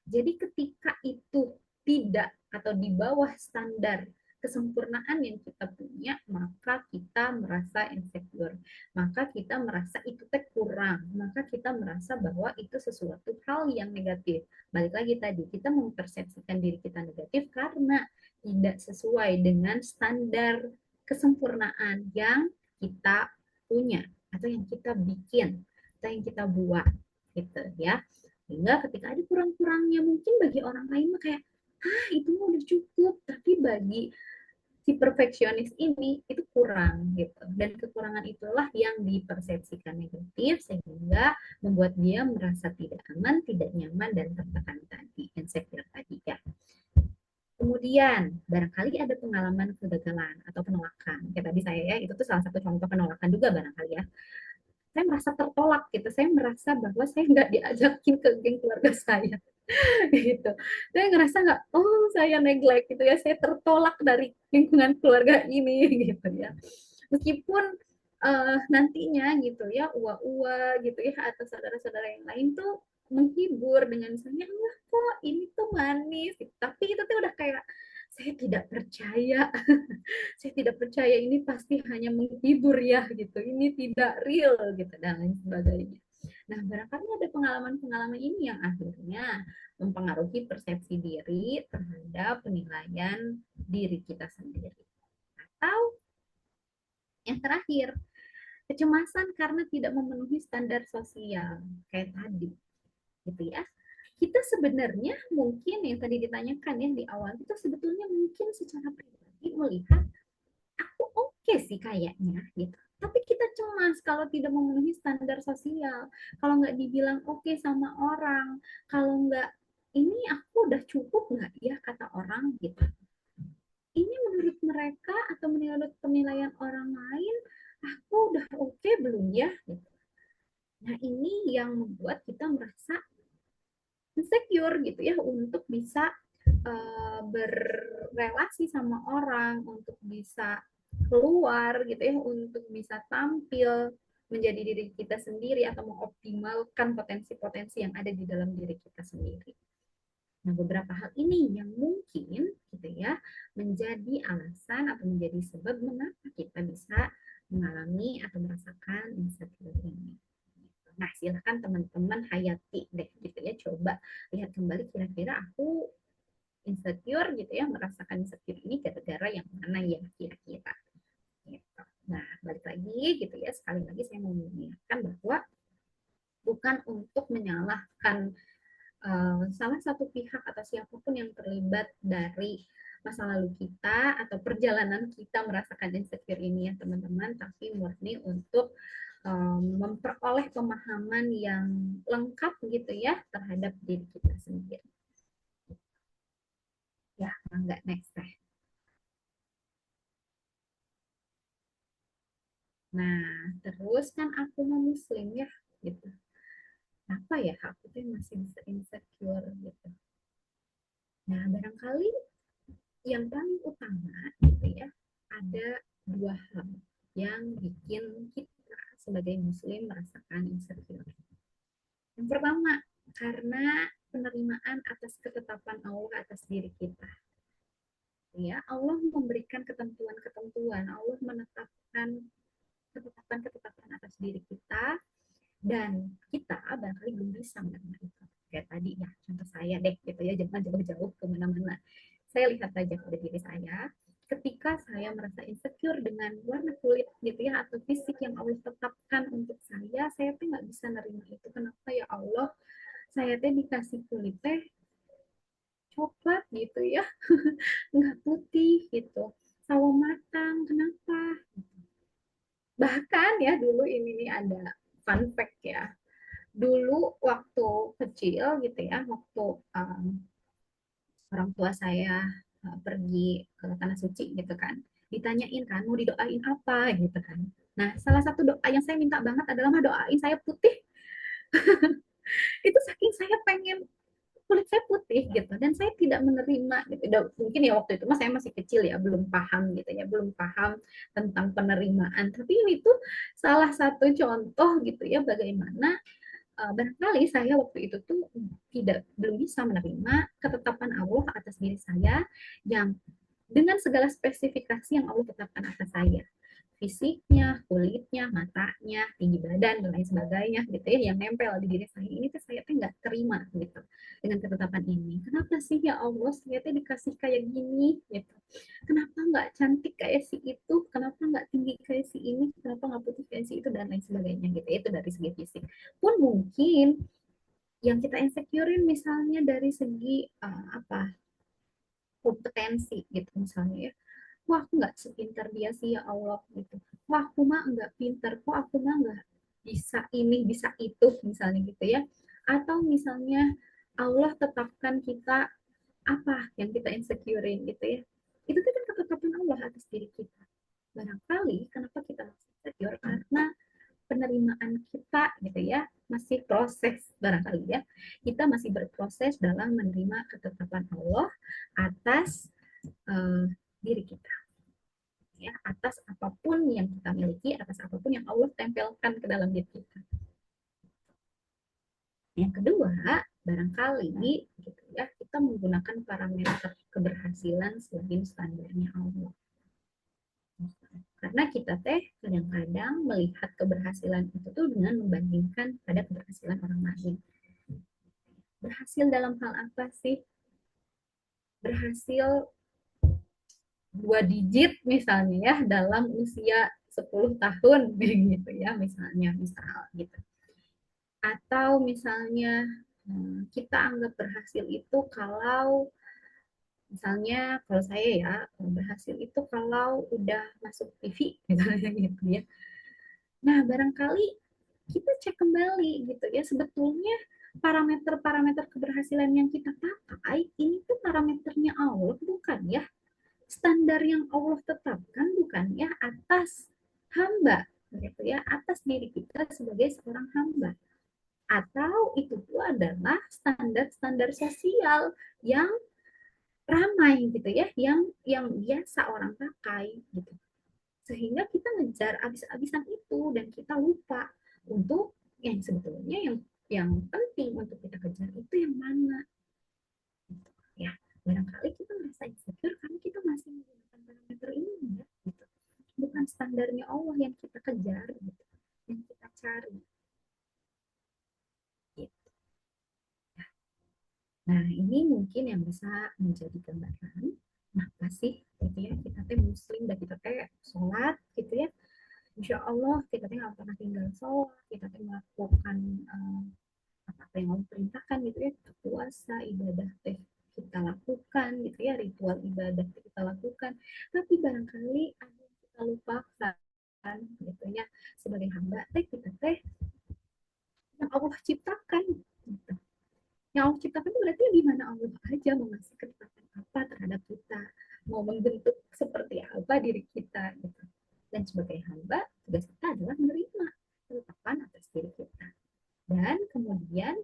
Jadi ketika itu tidak atau di bawah standar kesempurnaan yang kita punya, maka kita merasa insecure, maka kita merasa itu kurang, maka kita merasa bahwa itu sesuatu hal yang negatif. Balik lagi tadi, kita mempersepsikan diri kita negatif karena tidak sesuai dengan standar kesempurnaan yang kita punya atau yang kita bikin atau yang kita buat gitu ya. Sehingga ketika ada kurang-kurangnya mungkin bagi orang lain mah kayak itu mah udah cukup, tapi bagi si perfeksionis ini itu kurang gitu, dan kekurangan itulah yang dipersepsikan negatif sehingga membuat dia merasa tidak aman, tidak nyaman, dan tertekan tadi, insecure tadi ya. Kemudian barangkali ada pengalaman kegagalan atau penolakan kayak tadi saya ya, itu tuh salah satu contoh penolakan juga barangkali ya. saya merasa tertolak gitu, saya merasa bahwa saya nggak diajakin ke geng keluarga saya. Gitu. Saya ngerasa nggak, oh saya neglect gitu ya, saya tertolak dari lingkungan keluarga ini gitu ya. Meskipun nantinya gitu ya, ua-ua gitu ya, atau saudara-saudara yang lain tuh menghibur dengan misalnya, wah kok ini tuh manis, gitu. Tapi itu tuh udah kayak, saya tidak percaya, saya tidak percaya ini pasti hanya menghibur ya gitu, ini tidak real gitu dan lain sebagainya. Nah, barangkali ada pengalaman-pengalaman ini yang akhirnya mempengaruhi persepsi diri terhadap penilaian diri kita sendiri. Atau yang terakhir, kecemasan karena tidak memenuhi standar sosial kayak tadi, gitu ya. Kita sebenarnya mungkin yang tadi ditanyakan ya di awal, itu sebetulnya mungkin secara pribadi melihat aku oke sih kayaknya gitu. Tapi kita cemas kalau tidak memenuhi standar sosial, kalau nggak dibilang oke sama orang, kalau nggak ini aku udah cukup nggak ya kata orang gitu. Ini menurut mereka atau menurut penilaian orang lain, aku udah oke belum ya? Gitu. Nah ini yang membuat kita merasa insecure gitu ya untuk bisa berrelasi sama orang, untuk bisa keluar gitu ya, untuk bisa tampil menjadi diri kita sendiri atau mengoptimalkan potensi-potensi yang ada di dalam diri kita sendiri. Nah, beberapa hal ini yang mungkin gitu ya menjadi alasan atau menjadi sebab mengapa kita bisa mengalami atau merasakan insecure ini. Nah, silahkan teman-teman hayati deh gitu ya, coba lihat kembali kira-kira aku insecure gitu ya, merasakan insecure ini gara-gara yang mana ya kira-kira. Gitu. Nah, balik lagi gitu ya, sekali lagi saya mau mengingatkan bahwa bukan untuk menyalahkan salah satu pihak atau siapapun yang terlibat dari masa lalu kita atau perjalanan kita merasakan insecure ini ya teman-teman, tapi murni untuk memperoleh pemahaman yang lengkap gitu ya terhadap diri kita sendiri. Ya, enggak next teh. Nah, terus kan aku mau muslim ya gitu. Apa ya aku tuh masih bisa insecure gitu. Nah, barangkali yang paling utama gitu ya, ada dua hal yang bikin kita sebagai muslim merasakan insecure. Yang pertama, karena penerimaan atas ketetapan Allah atas diri kita. Ya, Allah memberikan ketentuan-ketentuan, Allah menetapkan ketetapan-ketetapan atas diri kita dan kita barangkali belum bisa menerima itu. Kayak tadi ya, contoh saya deh gitu ya, jangan jauh-jauh kemana-mana. Saya lihat aja pada diri saya, ketika saya merasa insecure dengan warna kulit gitu ya, atau fisik yang Allah tetapkan untuk saya tuh nggak bisa nerima itu. Kenapa ya Allah, saya teh dikasih kulit teh coklat gitu ya, nggak putih gitu, sawo matang, kenapa? Bahkan ya dulu ini nih ada fun fact ya, dulu waktu kecil gitu ya, waktu orang tua saya pergi ke tanah suci gitu kan, ditanyain kan mau didoain apa gitu kan. Nah, salah satu doa yang saya minta banget adalah mah doain saya putih. Itu saking saya pengen kulit saya putih gitu dan saya tidak menerima gitu. Mungkin ya waktu itu mas saya masih kecil ya, belum paham gitu ya, belum paham tentang penerimaan. Tapi ini tuh salah satu contoh gitu ya bagaimana barangkali saya waktu itu tuh belum bisa menerima ketetapan Allah atas diri saya yang dengan segala spesifikasi yang Allah tetapkan atas saya, fisiknya, kulitnya, matanya, tinggi badan dan lain sebagainya gitu ya, yang nempel di diri saya ini tuh saya tuh nggak terima gitu dengan ketetapan ini. Kenapa sih ya Allah saya tuh dikasih kayak gini gitu? Kenapa nggak cantik kayak si itu? Kenapa nggak tinggi kayak si ini? Kenapa nggak putih kayak si itu dan lain sebagainya gitu? Itu dari segi fisik. Pun mungkin yang kita insecurein misalnya dari segi apa kompetensi gitu misalnya ya, wah aku nggak sepintar dia sih ya Allah gitu, wah aku mah nggak pintar, kok aku mah nggak bisa ini bisa itu misalnya gitu ya, atau misalnya Allah tetapkan kita apa yang kita insecurein gitu ya, itu kan ketetapan Allah atas diri kita. Barangkali kenapa kita insecure karena penerimaan kita gitu ya, masih proses barangkali ya. Kita masih berproses dalam menerima ketetapan Allah atas diri kita. Ya, atas apapun yang kita miliki, atas apapun yang Allah tempelkan ke dalam diri kita. Yang kedua, barangkali gitu ya, kita menggunakan parameter keberhasilan selain standarnya Allah. Karena kita kadang-kadang melihat keberhasilan itu tuh dengan membandingkan pada keberhasilan orang lain. Berhasil dalam hal apa sih? Berhasil 2 digit misalnya ya dalam usia 10 tahun gitu ya, misal gitu. Atau misalnya kita anggap berhasil itu kalau misalnya kalau saya ya berhasil itu kalau udah masuk TV misalnya gitu ya. Nah, barangkali kita cek kembali gitu ya, sebetulnya parameter-parameter keberhasilan yang kita pakai ini tuh parameternya Allah bukan ya? Standar yang Allah tetapkan bukan ya atas hamba gitu ya, atas diri kita sebagai seorang hamba. Atau itu tuh adalah standar-standar sosial yang ramai gitu ya, yang biasa orang pakai gitu. Sehingga kita ngejar abis-abisan itu dan kita lupa untuk yang sebetulnya yang penting untuk kita kejar itu yang mana gitu. Ya, barangkali kita merasa insecure karena kita masih menggunakan parameter ini ya gitu. Bukan standarnya Allah yang kita kejar gitu, yang kita cari gitu. Nah, ini mungkin yang bisa menjadi gambaran. Nah, pasti gitu ya, kita teh muslim dan kita teh sholat gitu ya. Insya Allah kita teh nggak pernah tinggal sholat, kita teh melakukan apa yang Allah perintahkan gitu ya, kita puasa, ibadah teh kita lakukan gitu ya, ritual ibadah kita lakukan. Tapi barangkali ada yang kita lupakan gitu ya, sebagai hamba teh kita teh yang Allah ciptakan gitu. Yang Allah ciptakan itu berarti di mana Allah aja mau ngasih ketetapan apa terhadap kita, mau membentuk seperti apa diri kita gitu. Dan sebagai hamba, tugas kita adalah menerima ketetapan atas diri kita. Dan kemudian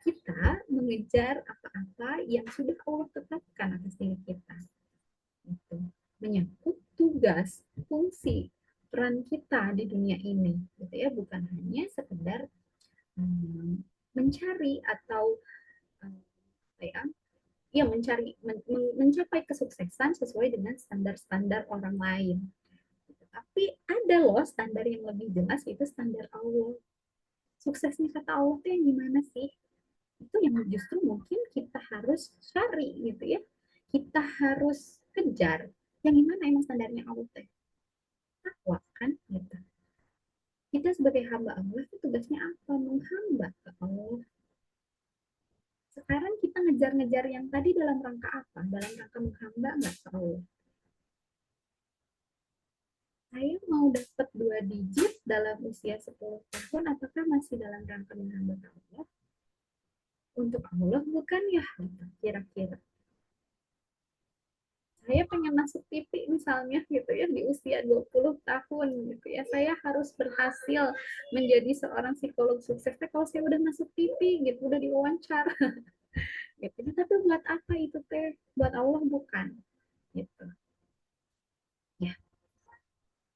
kita mengejar apa-apa yang sudah Allah tetapkan atas diri kita. Itu menyangkut tugas, fungsi, peran kita di dunia ini, gitu ya, bukan hanya sekedar mencari atau ya, ya mencapai kesuksesan sesuai dengan standar-standar orang lain. Tapi ada loh standar yang lebih jelas, itu standar Allah. Suksesnya kata Allah itu yang gimana sih? Itu yang justru mungkin kita harus cari gitu ya. Kita harus kejar. Yang gimana emang standarnya Allah teh? Takwa kan gitu. Kita sebagai hamba Allah itu tugasnya apa? Menghamba ke Allah. Sekarang kita ngejar-ngejar yang tadi dalam rangka apa? Dalam rangka menghamba nggak ke Allah? Saya mau dapat 2 digit dalam usia 10 tahun, apakah masih dalam rangka menghamba ke Allah? Untuk Allah bukan ya, kira-kira. Saya pengen masuk TV misalnya gitu ya di usia 20 tahun gitu ya. Saya harus berhasil menjadi seorang psikolog sukses. Kalau saya udah masuk TV gitu, udah diwawancara gitu. Tapi buat apa itu teh? Buat Allah bukan gitu. Ya,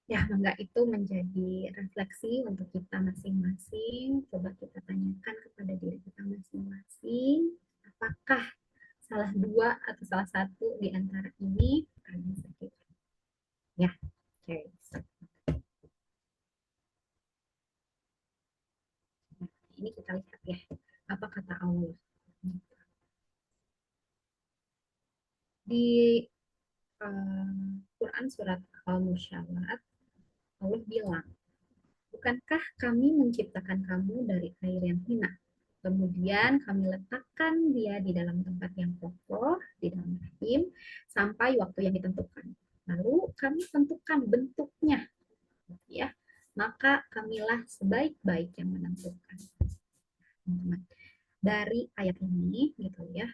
ya mangga itu menjadi refleksi untuk kita masing-masing. Coba kita tanyakan kepada diri kita masing-masing, apakah salah dua atau salah satu di antara ini kalian sakit. Ya, oke. Nah, ini kita lihat ya, apa kata Allah. Di Quran surat Al-Mursyalat, Allah bilang, bukankah kami menciptakan kamu dari air yang hina? Kemudian kami letakkan dia di dalam tempat yang kokoh, di dalam rahim, sampai waktu yang ditentukan. Lalu kami tentukan bentuknya, ya. Maka kamilah sebaik-baik yang menentukan. Teman-teman, dari ayat ini, gitu ya,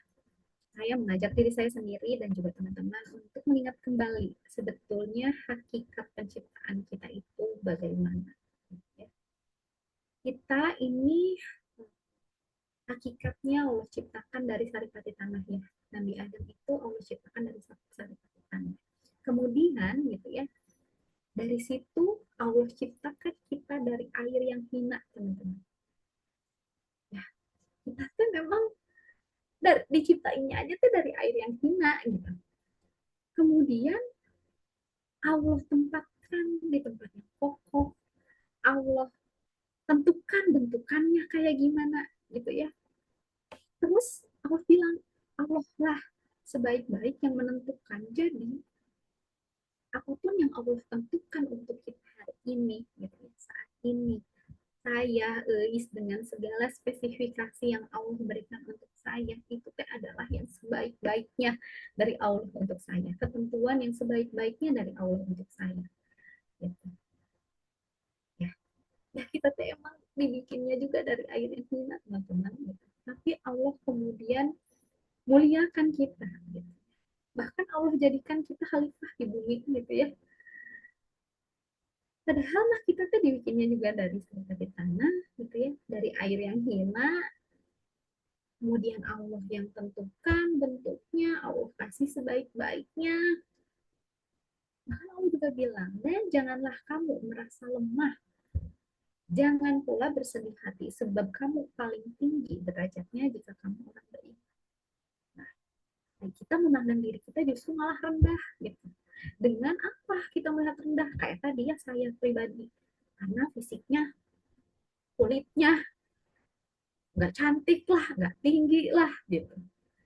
saya mengajak diri saya sendiri dan juga teman-teman untuk mengingat kembali sebetulnya hakikat penciptaan kita itu bagaimana. Ya. kita ini hakikatnya Allah ciptakan dari saripati tanah ya. Nabi Adam itu Allah ciptakan dari saripati tanah. Kemudian gitu ya, dari situ Allah ciptakan kita dari air yang hina, teman-teman. Ya, kita tuh memang diciptainnya aja tuh dari air yang hina gitu. Kemudian Allah tempatkan di tempat yang kokoh. Allah tentukan bentukannya kayak gimana gitu ya. Terus Allah bilang, Allah lah sebaik-baik yang menentukan. Jadi apapun yang Allah tentukan untuk kita hari ini gitu ya, saat ini saya dengan segala spesifikasi yang Allah berikan untuk saya itu adalah yang sebaik-baiknya dari Allah untuk saya, ketentuan yang sebaik-baiknya dari Allah untuk saya gitu. Ya, ya kita tuh emang dibikinnya juga dari air yang hina teman-teman gitu. Tapi Allah kemudian muliakan kita gitu. Bahkan Allah jadikan kita khalifah di bumi gitu ya. Padahal mah kita tuh dibikinnya juga dari tanah gitu ya, dari air yang hina. Kemudian Allah yang tentukan bentuknya, Allah kasih sebaik-baiknya. Bahkan Allah juga bilang, dan janganlah kamu merasa lemah. Jangan pula bersedih hati, sebab kamu paling tinggi derajatnya jika kamu orang beriman. Nah, kita memandang diri kita justru malah rendah gitu. Dengan apa kita melihat rendah? Kayak tadi ya saya pribadi. Karena fisiknya, kulitnya, nggak cantik lah, nggak tinggi lah gitu.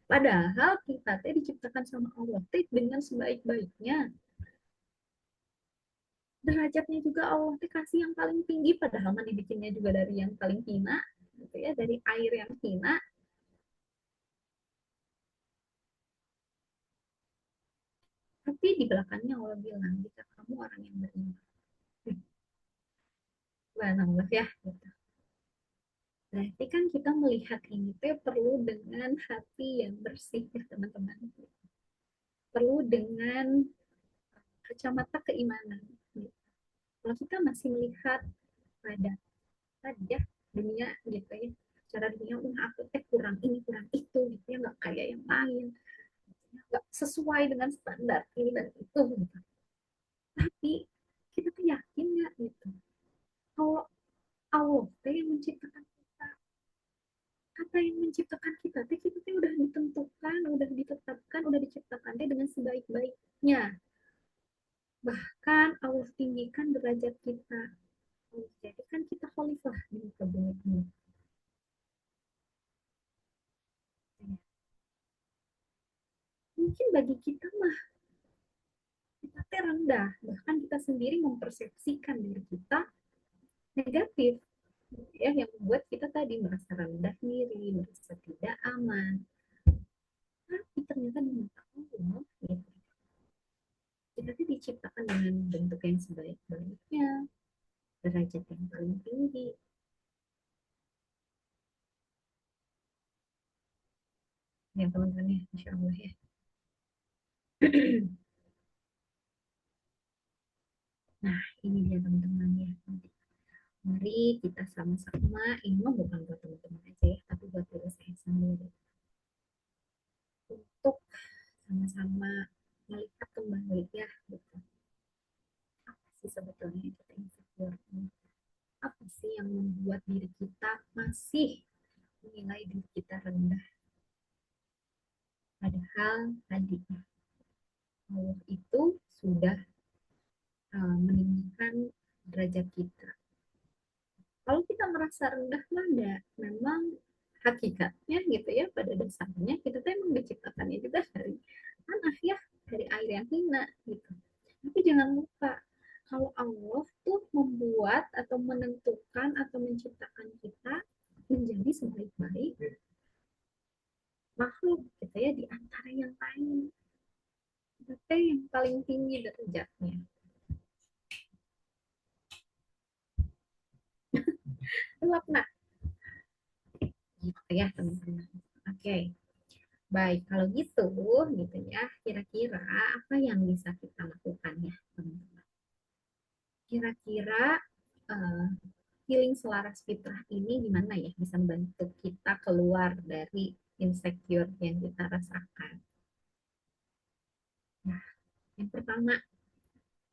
Padahal kita teh diciptakan sama Allah teh dengan sebaik-baiknya. Derajatnya juga Allah teh kasih yang paling tinggi, padahal mah dibikinnya juga dari yang paling hina, gitu ya, dari air yang hina. Tapi di belakangnya Allah bilang, jika kamu orang yang beriman. Subhanallah ya. Gitu. Berarti kan kita melihat ini teh perlu dengan hati yang bersih ya teman-teman. Perlu dengan kacamata keimanan. Kalau kita masih melihat pada ya dunia gitu ya, cara dunia aku teh kurang ini kurang itu gitu ya, nggak kayak yang lain, nggak sesuai dengan standar ini dan itu gitu. Tapi kita tuh yakin nggak gitu kalau Allah teh yang menciptakan kita, kata yang menciptakan kita teh kita teh udah ditentukan, udah ditetapkan, udah diciptakan teh dengan sebaik-baiknya. Bahkan Allah tinggikan derajat kita, jadi kan kita khalifah di muka bumi ini. Mungkin bagi kita mah kita rendah, bahkan kita sendiri mempersepsikan diri kita negatif ya, yang membuat kita tadi merasa rendah diri, merasa tidak aman. Tapi ternyata di mata Allah ya, kita diciptakan dengan bentuk yang sebaik-baiknya, derajat yang paling tinggi. Ya teman-teman ya, Insya Allah ya. Nah ini dia teman-teman ya. Mari kita sama-sama, ini mah bukan buat teman-teman aja ya, tapi buat diri saya sendiri. Untuk sama-sama melihat kembali ya gitu. Apa sih sebetulnya yang kita insecure ini? Apa sih yang membuat diri kita masih menilai diri kita rendah? Padahal tadi Allah itu sudah meninggikan derajat kita. Kalau kita merasa rendah mana, memang hakikatnya gitu ya, pada dasarnya kita tuh emang diciptakannya juga dari tanah ya, dari air yang hina gitu. Tapi jangan lupa kalau Allah tuh membuat atau menentukan atau menciptakan kita menjadi sebaik-baik makhluk gitu ya, di antara yang lain. Kita yang paling tinggi derajatnya. Gelap nah, gitu ya teman-teman. Oke, baik kalau gitu ya. Kira-kira apa yang bisa kita lakukan ya teman-teman? Kira-kira uh, feeling selaras fitrah ini gimana ya bisa membantu kita keluar dari insecure yang kita rasakan. Nah, yang pertama,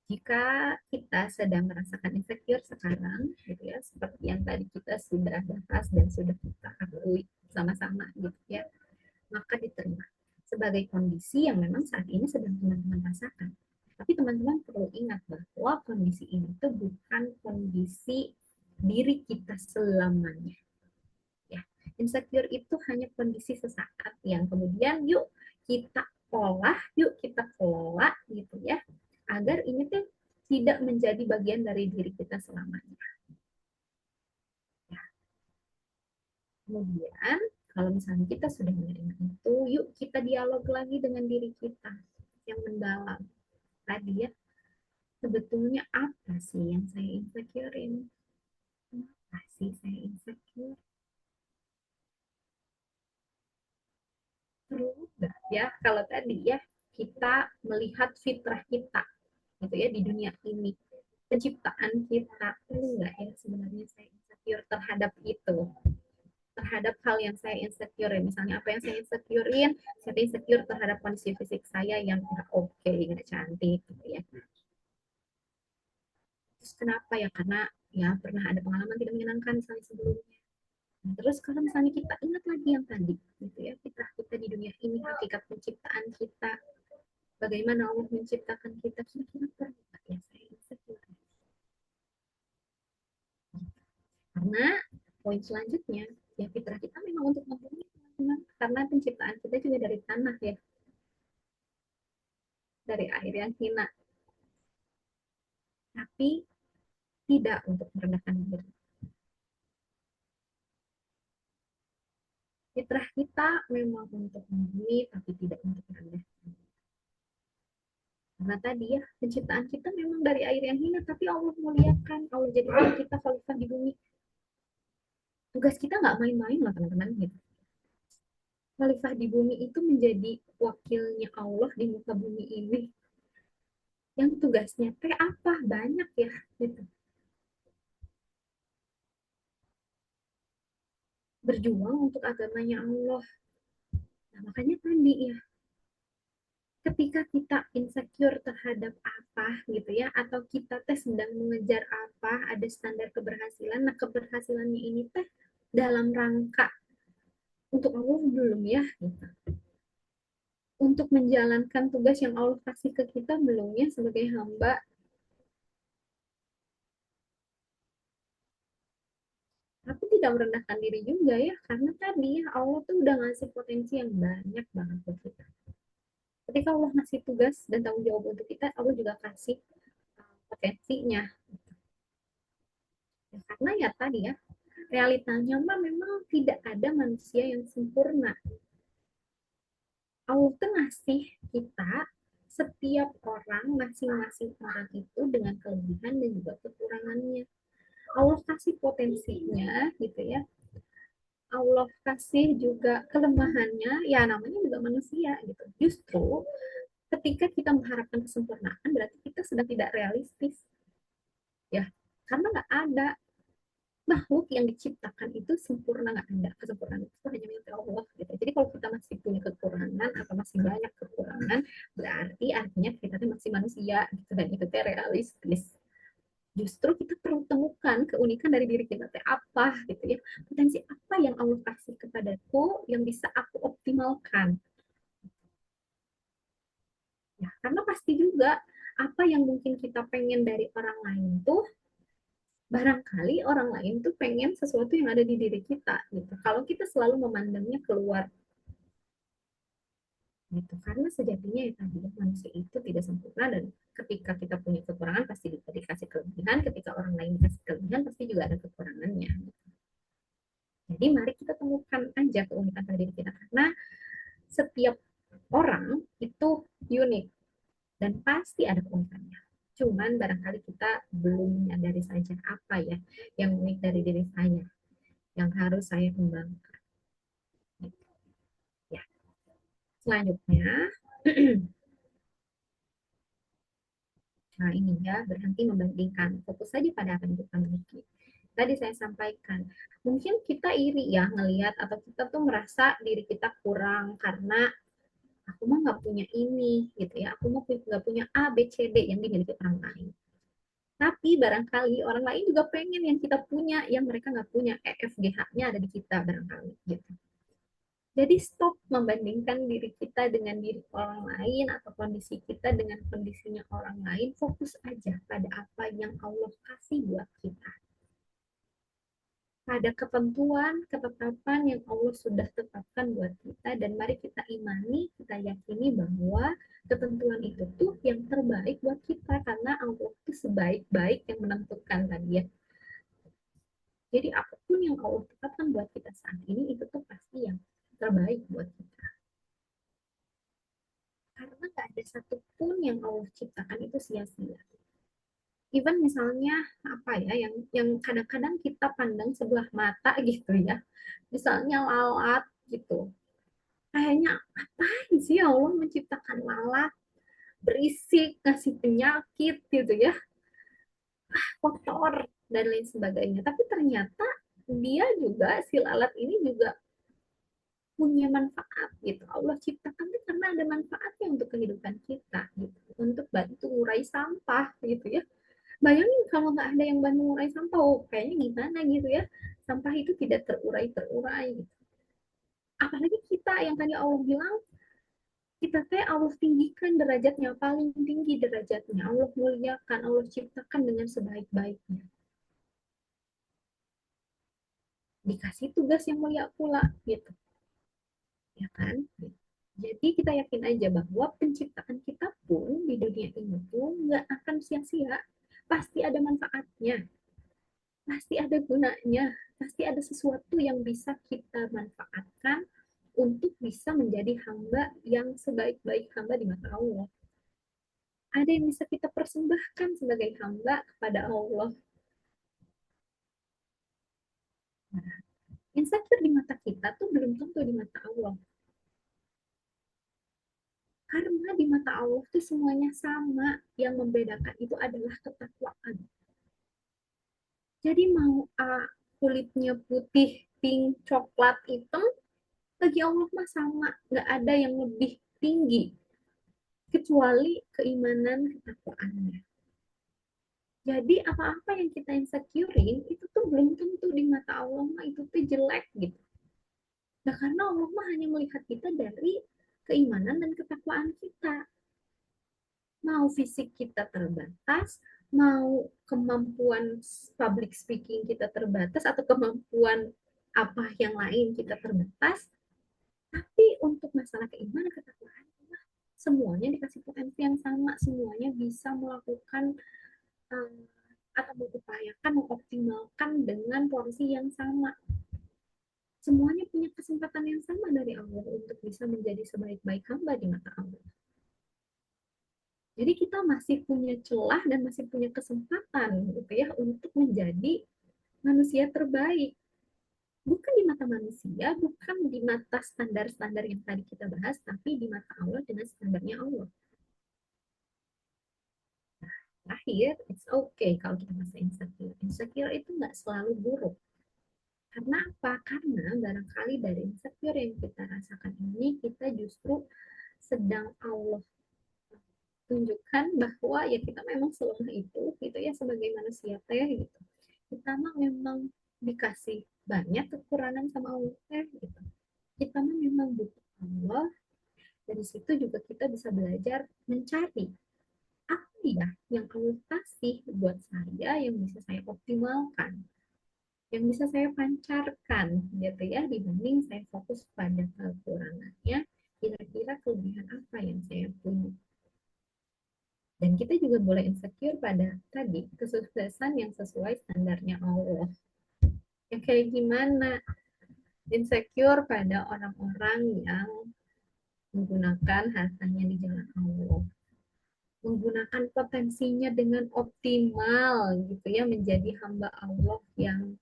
jika kita sedang merasakan insecure sekarang, gitu ya, seperti yang tadi kita sudah bahas dan sudah kita akui sama-sama, gitu ya, maka diterima sebagai kondisi yang memang saat ini sedang teman-teman rasakan. Tapi teman-teman perlu ingat bahwa kondisi ini itu bukan kondisi diri kita selamanya. Ya, insecure itu hanya kondisi sesaat yang kemudian yuk kita olah, yuk kita kelola gitu ya, agar ini tuh tidak menjadi bagian dari diri kita selamanya. Ya. Kemudian kalau misalnya kita sudah menerima itu, yuk kita dialog lagi dengan diri kita yang mendalam. Tadi ya, sebetulnya apa sih yang saya insecurein? Apa sih saya insecure? Perlu nggak ya kalau tadi ya kita melihat fitrah kita gitu ya di dunia ini, penciptaan kita, perlu nggak ya sebenarnya saya insecure terhadap itu, terhadap hal yang saya insecure ya. Misalnya apa yang saya insecurein, saya insecure terhadap kondisi fisik saya yang nggak oke, nggak cantik gitu ya. Terus kenapa ya, karena ya pernah ada pengalaman tidak menyenangkan misalnya sebelumnya. Nah, terus kalau misalnya kita ingat lagi yang tadi gitu ya, kita di dunia ini, hakikat penciptaan kita, bagaimana Allah menciptakan kita, kira-kira perlu ya saya insecure. Karena poin selanjutnya, ya fitrah kita memang untuk membumi, teman-teman. Karena penciptaan kita juga dari tanah ya, dari air yang hina. Tapi tidak untuk merendahkan diri. Fitrah kita memang untuk membumi, tapi tidak untuk merendahkan diri. Karena tadi ya, penciptaan kita memang dari air yang hina, tapi Allah muliakan, Allah jadikan kita khalifah di bumi. Tugas kita nggak main-main loh teman-teman gitu. Khalifah di bumi itu menjadi wakilnya Allah di muka bumi ini. Yang tugasnya teh apa? Banyak ya gitu. Berjuang untuk agamanya Allah. Nah, makanya tadi ya, ketika kita insecure terhadap apa gitu ya, atau kita teh sedang mengejar apa, ada standar keberhasilan, nah keberhasilannya ini teh dalam rangka untuk Allah belum ya gitu. Untuk menjalankan tugas yang Allah kasih ke kita belum ya sebagai hamba. Tapi tidak merendahkan diri juga ya, karena tadi ya Allah tuh udah ngasih potensi yang banyak banget buat kita. Ketika Allah ngasih tugas dan tanggung jawab untuk kita, Allah juga kasih potensinya. Ya, karena ya tadi ya, realitanya mah memang tidak ada manusia yang sempurna. Allah tuh ngasih kita, setiap orang, masing-masing orang itu dengan kelebihan dan juga kekurangannya. Allah kasih potensinya gitu ya. Allah kasih juga kelemahannya, ya namanya juga manusia gitu. Justru ketika kita mengharapkan kesempurnaan berarti kita sedang tidak realistis ya, karena nggak ada makhluk yang diciptakan itu sempurna, nggak ada. Kesempurnaan itu hanya milik Allah gitu. Jadi kalau kita masih punya kekurangan atau masih banyak kekurangan, berarti artinya kita masih manusia gitu, dan itu realistis. Justru kita perlu temukan keunikan dari diri kita teh apa gitu ya, potensi apa yang Allah kasih kepadaku yang bisa aku optimalkan ya. Karena pasti juga apa yang mungkin kita pengen dari orang lain tuh, barangkali orang lain tuh pengen sesuatu yang ada di diri kita gitu. Kalau kita selalu memandangnya keluar gitu, karena sejatinya ya tadi manusia itu tidak sempurna, dan ketika kita punya kekurangan pasti kita dikasih kelebihan, ketika orang lain dikasih kelebihan pasti juga ada kekurangannya gitu. Jadi mari kita temukan aja keunikan pada diri kita, karena setiap orang itu unik dan pasti ada keunikannya. Cuman barangkali kita belum menyadari saja apa ya yang unik dari diri saya, yang harus saya kembangkan. Ya, selanjutnya, nah ini ya, berhenti membandingkan, fokus saja pada apa yang kita miliki. Tadi saya sampaikan, mungkin kita iri ya ngelihat atau kita tuh merasa diri kita kurang karena aku mah nggak punya ini gitu ya, aku mah nggak punya A B C D yang dimiliki orang lain. Tapi barangkali orang lain juga pengen yang kita punya, yang mereka nggak punya. E F G H-nya ada di kita barangkali gitu. Jadi stop membandingkan diri kita dengan diri orang lain atau kondisi kita dengan kondisinya orang lain. Fokus aja pada apa yang Allah kasih buat kita. Pada ketentuan, ketetapan yang Allah sudah tetapkan buat kita. Dan mari kita imani, kita yakini bahwa ketentuan itu tuh yang terbaik buat kita. Karena Allah itu sebaik-baik yang menentukan tadi ya. Jadi apapun yang Allah tetapkan buat kita saat ini, itu tuh pasti yang terbaik buat kita. Karena gak ada satupun yang Allah ciptakan itu sia-sia. Even misalnya apa ya, yang kadang-kadang kita pandang sebelah mata gitu ya, misalnya lalat gitu, kayaknya ngapain sih Allah menciptakan lalat, berisik, kasih penyakit gitu ya, kotor dan lain sebagainya. Tapi ternyata dia juga, si lalat ini juga punya manfaat gitu. Allah ciptakan itu karena ada manfaatnya untuk kehidupan kita gitu, untuk bantu ngurai sampah gitu ya. Bayangin kalau nggak ada yang bantu ngurai sampah, oh, kayaknya gimana gitu ya, sampah itu tidak terurai gitu. Apalagi kita yang tadi Allah bilang, kita teh Allah tinggikan derajatnya, paling tinggi derajatnya, Allah muliakan, Allah ciptakan dengan sebaik-baiknya, dikasih tugas yang mulia pula gitu, ya kan. Jadi kita yakin aja bahwa penciptaan kita pun di dunia ini tuh nggak akan sia-sia, pasti ada manfaatnya, pasti ada gunanya, pasti ada sesuatu yang bisa kita manfaatkan untuk bisa menjadi hamba yang sebaik-baik hamba di mata Allah. Ada yang bisa kita persembahkan sebagai hamba kepada Allah. Nah, insecure di mata kita tuh belum tentu di mata Allah. Karena di mata Allah tuh semuanya sama. Yang membedakan itu adalah ketakwaan. Jadi mau kulitnya putih, pink, coklat, hitam, bagi Allah mah sama. Nggak ada yang lebih tinggi kecuali keimanan ketakwaannya. Jadi apa-apa yang kita insecurein itu tuh belum tentu di mata Allah mah itu tuh jelek gitu. Nah karena Allah mah hanya melihat kita dari keimanan dan ketakwaan kita. Mau fisik kita terbatas, mau kemampuan public speaking kita terbatas, atau kemampuan apa yang lain kita terbatas, tapi untuk masalah keimanan ketakwaan, semuanya dikasih potensi yang sama, semuanya bisa melakukan um, atau mengupayakan mengoptimalkan dengan porsi yang sama. Semuanya punya kesempatan yang sama dari Allah untuk bisa menjadi sebaik-baik hamba di mata Allah. Jadi kita masih punya celah dan masih punya kesempatan gitu ya untuk menjadi manusia terbaik. Bukan di mata manusia, bukan di mata standar-standar yang tadi kita bahas, tapi di mata Allah dengan standarnya Allah. Terakhir, it's okay kalau kita masih insecure. Insecure itu nggak selalu buruk. Karena apa? Karena barangkali dari insecure yang kita rasakan ini, kita justru sedang Allah tunjukkan bahwa ya kita memang selemah itu gitu ya sebagai manusia teh gitu. Kita mah memang dikasih banyak kekurangan sama Allah teh gitu. Kita mah memang butuh Allah. Dari situ juga kita bisa belajar mencari apa ya yang Allah kasih buat saya yang bisa saya optimalkan, yang bisa saya pancarkan gitu ya, dibanding saya fokus pada kekurangannya, kira-kira kelebihan apa yang saya punya. Dan kita juga boleh insecure pada tadi kesuksesan yang sesuai standarnya Allah. Yang kayak gimana? Insecure pada orang-orang yang menggunakan hartanya di jalan Allah, menggunakan potensinya dengan optimal gitu ya, menjadi hamba Allah yang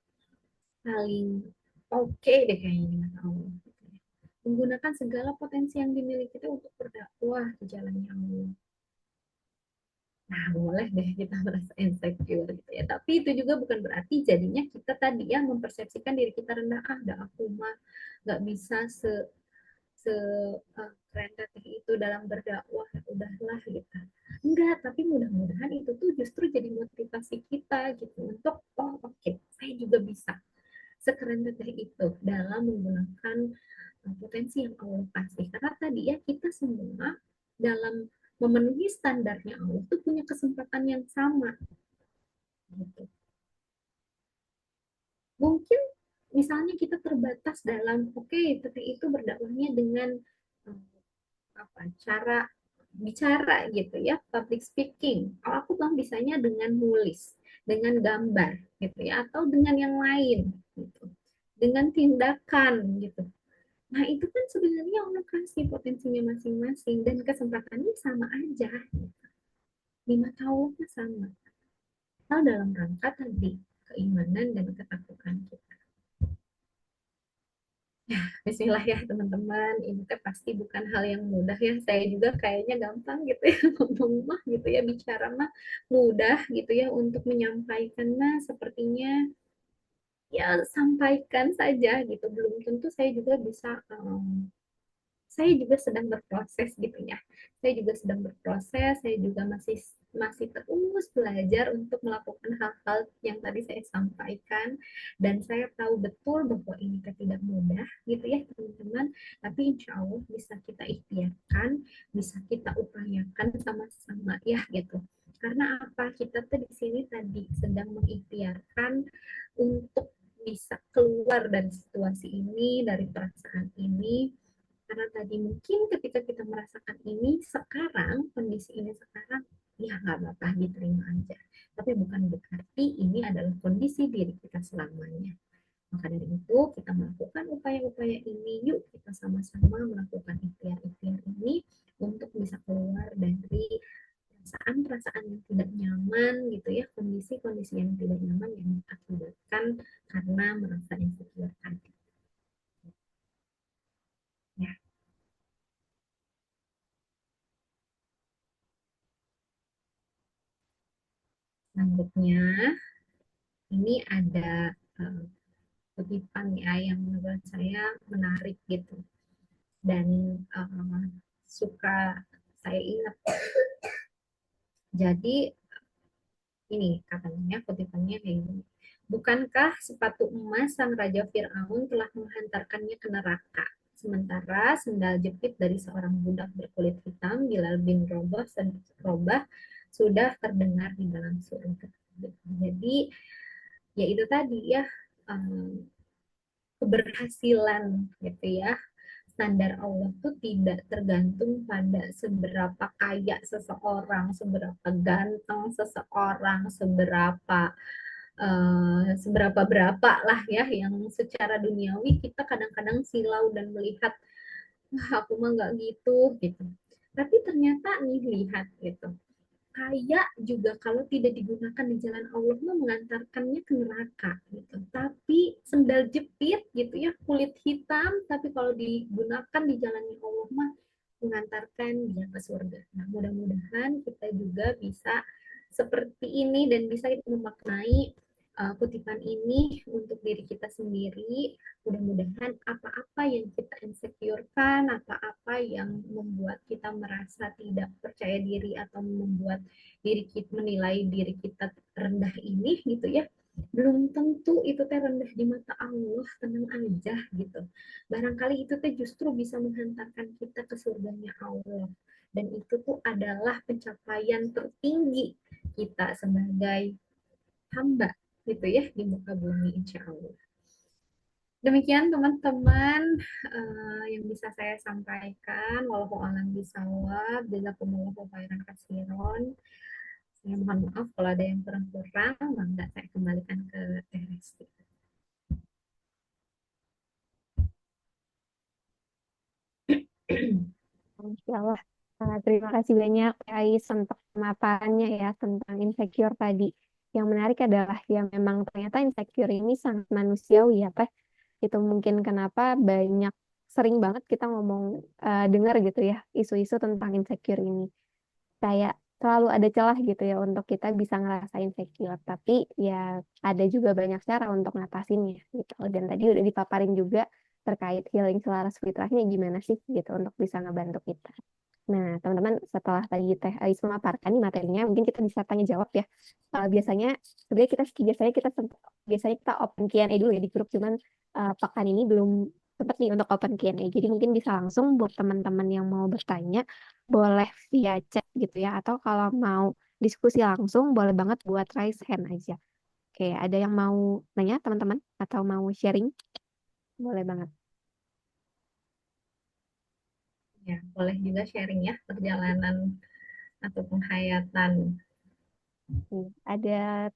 paling oke deh kayaknya di mata Allah gitu ya. Menggunakan segala potensi yang dimiliki kita untuk berdakwah di jalannya Allah. Nah, boleh deh kita merasa insecure gitu ya. Tapi itu juga bukan berarti jadinya kita tadi ya mempersepsikan diri kita rendah. Ah, dah aku mah nggak bisa se keren teteh itu dalam berdakwah, udahlah gitu. Enggak, tapi mudah-mudahan itu tuh justru jadi motivasi kita gitu untuk oh oke, okay, saya juga bisa sekeren teteh itu dalam menggunakan potensi yang Allah kasih. Karena tadi ya kita semua dalam memenuhi standarnya Allah tuh punya kesempatan yang sama gitu. Mungkin misalnya kita terbatas dalam oke, okay, teteh itu berdakwahnya dengan uh, apa cara bicara gitu ya, public speaking. Kalau aku bang bisanya dengan nulis, dengan gambar gitu ya, atau dengan yang lain gitu, dengan tindakan gitu. Nah itu kan sebenarnya Allah kasih potensinya masing-masing dan kesempatannya sama aja. Di mata Allah sama. Atau dalam rangka tadi keimanan dan ketakwaan kita. Bismillah ya teman-teman, ini teh pasti bukan hal yang mudah ya. Saya juga kayaknya gampang gitu ya ngomong mah gitu ya, bicara mah mudah gitu ya, untuk menyampaikan mah sepertinya ya sampaikan saja gitu. Belum tentu saya juga bisa saya juga sedang berproses gitu ya. Saya juga sedang berproses, saya juga masih masih terus belajar untuk melakukan hal-hal yang tadi saya sampaikan, dan saya tahu betul bahwa ini tidak mudah gitu ya teman-teman, tapi insya Allah bisa kita ikhtiarkan, bisa kita upayakan sama-sama ya gitu. Karena apa, kita tuh di sini tadi sedang mengikhtiarkan untuk bisa keluar dari situasi ini, dari perasaan ini, karena tadi mungkin ketika kita merasakan ini sekarang, kondisi ini sekarang, ya nggak apa-apa, diterima aja. Tapi bukan berarti ini adalah kondisi diri kita selamanya. Maka dari itu, kita melakukan upaya-upaya ini. Yuk, kita sama-sama melakukan ikhtiar-ikhtiar ini untuk bisa keluar dari perasaan-perasaan yang tidak nyaman gitu ya, kondisi-kondisi yang tidak nyaman yang diakibatkan karena merasa insecure tadi. Ya, selanjutnya ini ada kutipan ya yang menurut saya menarik gitu, dan suka saya ingat. Jadi ini katanya, kutipannya kayak gini. Bukankah sepatu emas sang Raja Fir'aun telah menghantarkannya ke neraka? Sementara sendal jepit dari seorang budak berkulit hitam, Bilal bin Robah, sudah terdengar di dalam surga. Jadi ya itu tadi ya, um, keberhasilan gitu ya, standar Allah tuh tidak tergantung pada seberapa kaya seseorang, seberapa ganteng seseorang, seberapa berapa lah ya, yang secara duniawi kita kadang-kadang silau dan melihat aku mah nggak gitu gitu. Tapi ternyata nih lihat gitu, kaya juga kalau tidak digunakan di jalan Allah mah mengantarkannya ke neraka gitu. Tapi sendal jepit gitu ya, kulit hitam, tapi kalau digunakan di jalan Allah mah mengantarkan dia ke surga. Nah, mudah-mudahan kita juga bisa seperti ini dan bisa memaknai kutipan ini untuk diri kita sendiri. Mudah-mudahan apa-apa yang kita insecurekan, apa-apa yang membuat kita merasa tidak percaya diri atau membuat diri kita menilai diri kita rendah ini gitu ya, belum tentu itu teh rendah di mata Allah. Tenang aja gitu, barangkali itu teh justru bisa menghantarkan kita ke surganya Allah, dan itu tuh adalah pencapaian tertinggi kita sebagai hamba gitu ya di muka bumi, insya Allah. Demikian teman-teman yang bisa saya sampaikan. Wallahu a'lam bishawab. Jazakumullahu khairan katsiron. Saya mohon maaf kalau ada yang kurang-kurang. Bangga saya kembalikan ke Teh Resti. Insya Allah. Terima kasih banyak, Ais, untuk pemaparannya ya tentang insecure tadi. Yang menarik adalah yang memang ternyata insecure ini sangat manusiawi ya, Teh. Itu mungkin kenapa banyak sering banget kita ngomong dengar gitu ya isu-isu tentang insecure ini. Kayak selalu ada celah gitu ya untuk kita bisa ngerasain secure. Tapi ya ada juga banyak cara untuk ngatasinnya gitu. Dan tadi udah dipaparin juga terkait healing selaras fitrahnya gimana sih gitu untuk bisa ngebantu kita. Nah, teman-teman, setelah tadi Teh Ais memaparkan nih materinya, mungkin kita bisa tanya jawab ya. Biasanya sebenarnya kita biasanya kita open Q&A dulu ya di grup, cuman pekan ini belum sempat nih untuk open Q&A. Jadi mungkin bisa langsung buat teman-teman yang mau bertanya, boleh via chat gitu ya, atau kalau mau diskusi langsung, boleh banget buat raise hand aja. Oke, ada yang mau nanya teman-teman atau mau sharing? Boleh banget. Ya, boleh juga sharing ya perjalanan atau penghayatan. Nih, ada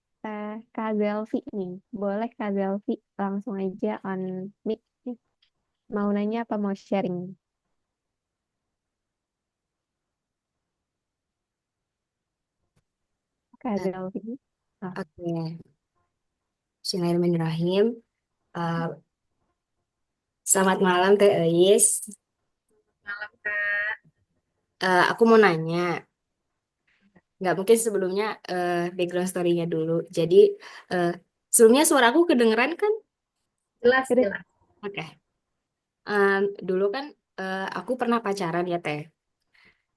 Kak Zelvi nih. Boleh Kak Zelvi langsung aja on mic nih. Mau nanya apa mau sharing? Kak Eh, Zelvi. Oh, Oke, Bismillahirrahmanirrahim. Eh, Selamat malam Teh Eis. Malam Kak. Aku mau nanya, nggak mungkin sebelumnya background story-nya dulu. Jadi eh, sebelumnya suara aku kedengeran kan? Jelas, udah. jelas. Oke. Dulu kan aku pernah pacaran ya Teh.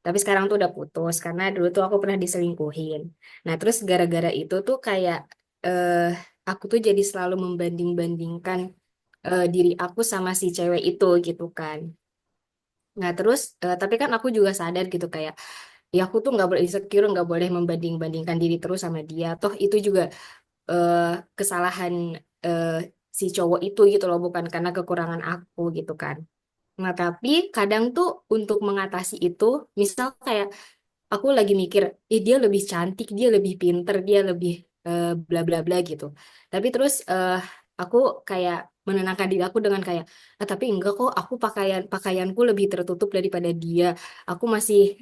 Tapi sekarang tuh udah putus karena dulu tuh aku pernah diselingkuhin. Nah terus gara-gara itu tuh kayak eh, aku tuh jadi selalu membanding-bandingkan diri aku sama si cewek itu gitu kan. Nah terus, tapi kan aku juga sadar gitu kayak, ya aku tuh nggak boleh insecure, nggak boleh membanding-bandingkan diri terus sama dia. Toh itu juga eh, kesalahan eh, si cowok itu gitu loh, bukan karena kekurangan aku gitu kan. Nah tapi kadang tuh untuk mengatasi itu, misal kayak aku lagi mikir, dia lebih cantik, dia lebih pinter, dia lebih bla bla bla gitu. Tapi terus aku kayak menenangkan diri aku dengan kayak, tapi enggak kok, aku pakaianku lebih tertutup daripada dia. Aku masih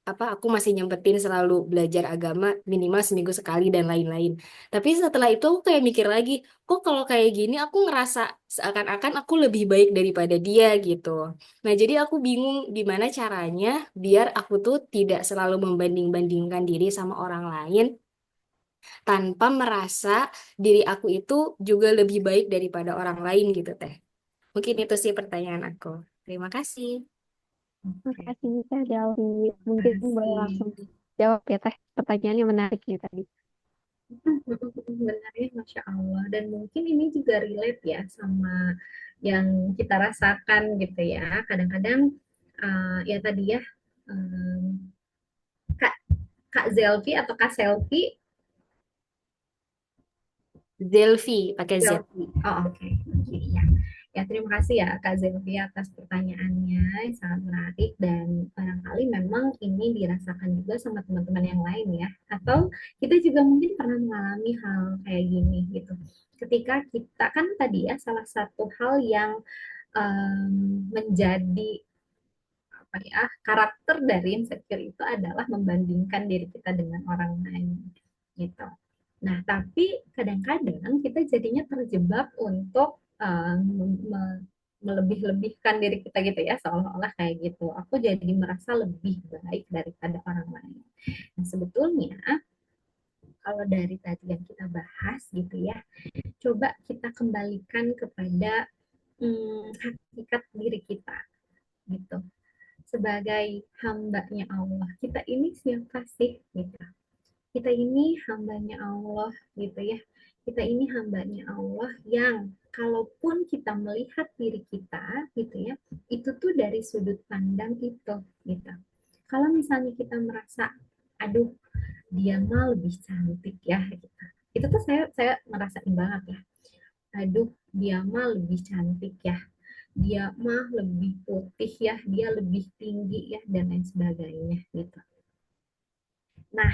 aku masih nyempetin selalu belajar agama minimal seminggu sekali dan lain-lain. Tapi setelah itu aku kayak mikir lagi, kok kalau kayak gini aku ngerasa seakan-akan aku lebih baik daripada dia gitu. Nah, jadi aku bingung gimana caranya biar aku tuh tidak selalu membanding-bandingkan diri sama orang lain tanpa merasa diri aku itu juga lebih baik daripada orang lain gitu, Teh. Mungkin itu sih pertanyaan aku. Terima kasih. Oke, Makasih Kak Zelvi. Mungkin boleh langsung kasih. jawab ya Teh. Pertanyaannya menarik nih tadi. Benar ya, Masya Allah. Dan mungkin ini juga relate ya sama yang kita rasakan gitu ya. Kadang-kadang ya tadi ya, um, Kak, Kak Zelvi atau Kak Selvi. Zelvi pakai Z. Zelvi. Oh, oke. Oke, ya. Ya, terima kasih ya Kak Zelvi atas pertanyaannya yang sangat menarik dan barangkali memang ini dirasakan juga sama teman-teman yang lain ya. Atau kita juga mungkin pernah mengalami hal kayak gini gitu. Ketika kita kan tadi ya salah satu hal yang menjadi apa ya karakter dari insecure itu adalah membandingkan diri kita dengan orang lain gitu. Nah, tapi kadang-kadang kita jadinya terjebak untuk melebih-lebihkan diri kita gitu ya, seolah-olah kayak gitu. Aku jadi merasa lebih baik daripada orang lain. Nah, sebetulnya kalau dari tadi yang kita bahas gitu ya, coba kita kembalikan kepada hakikat diri kita gitu. Sebagai hambanya Allah, kita ini siapa sih gitu? Kita ini hambanya Allah gitu ya. Kita ini hambanya Allah yang kalaupun kita melihat diri kita gitu ya, itu tuh dari sudut pandang itu gitu. Kalau misalnya kita merasa, aduh dia mah lebih cantik ya gitu. Itu tuh saya ngerasain banget ya. Aduh dia mah lebih cantik ya. Dia mah lebih putih ya, dia lebih tinggi ya dan lain sebagainya gitu. Nah,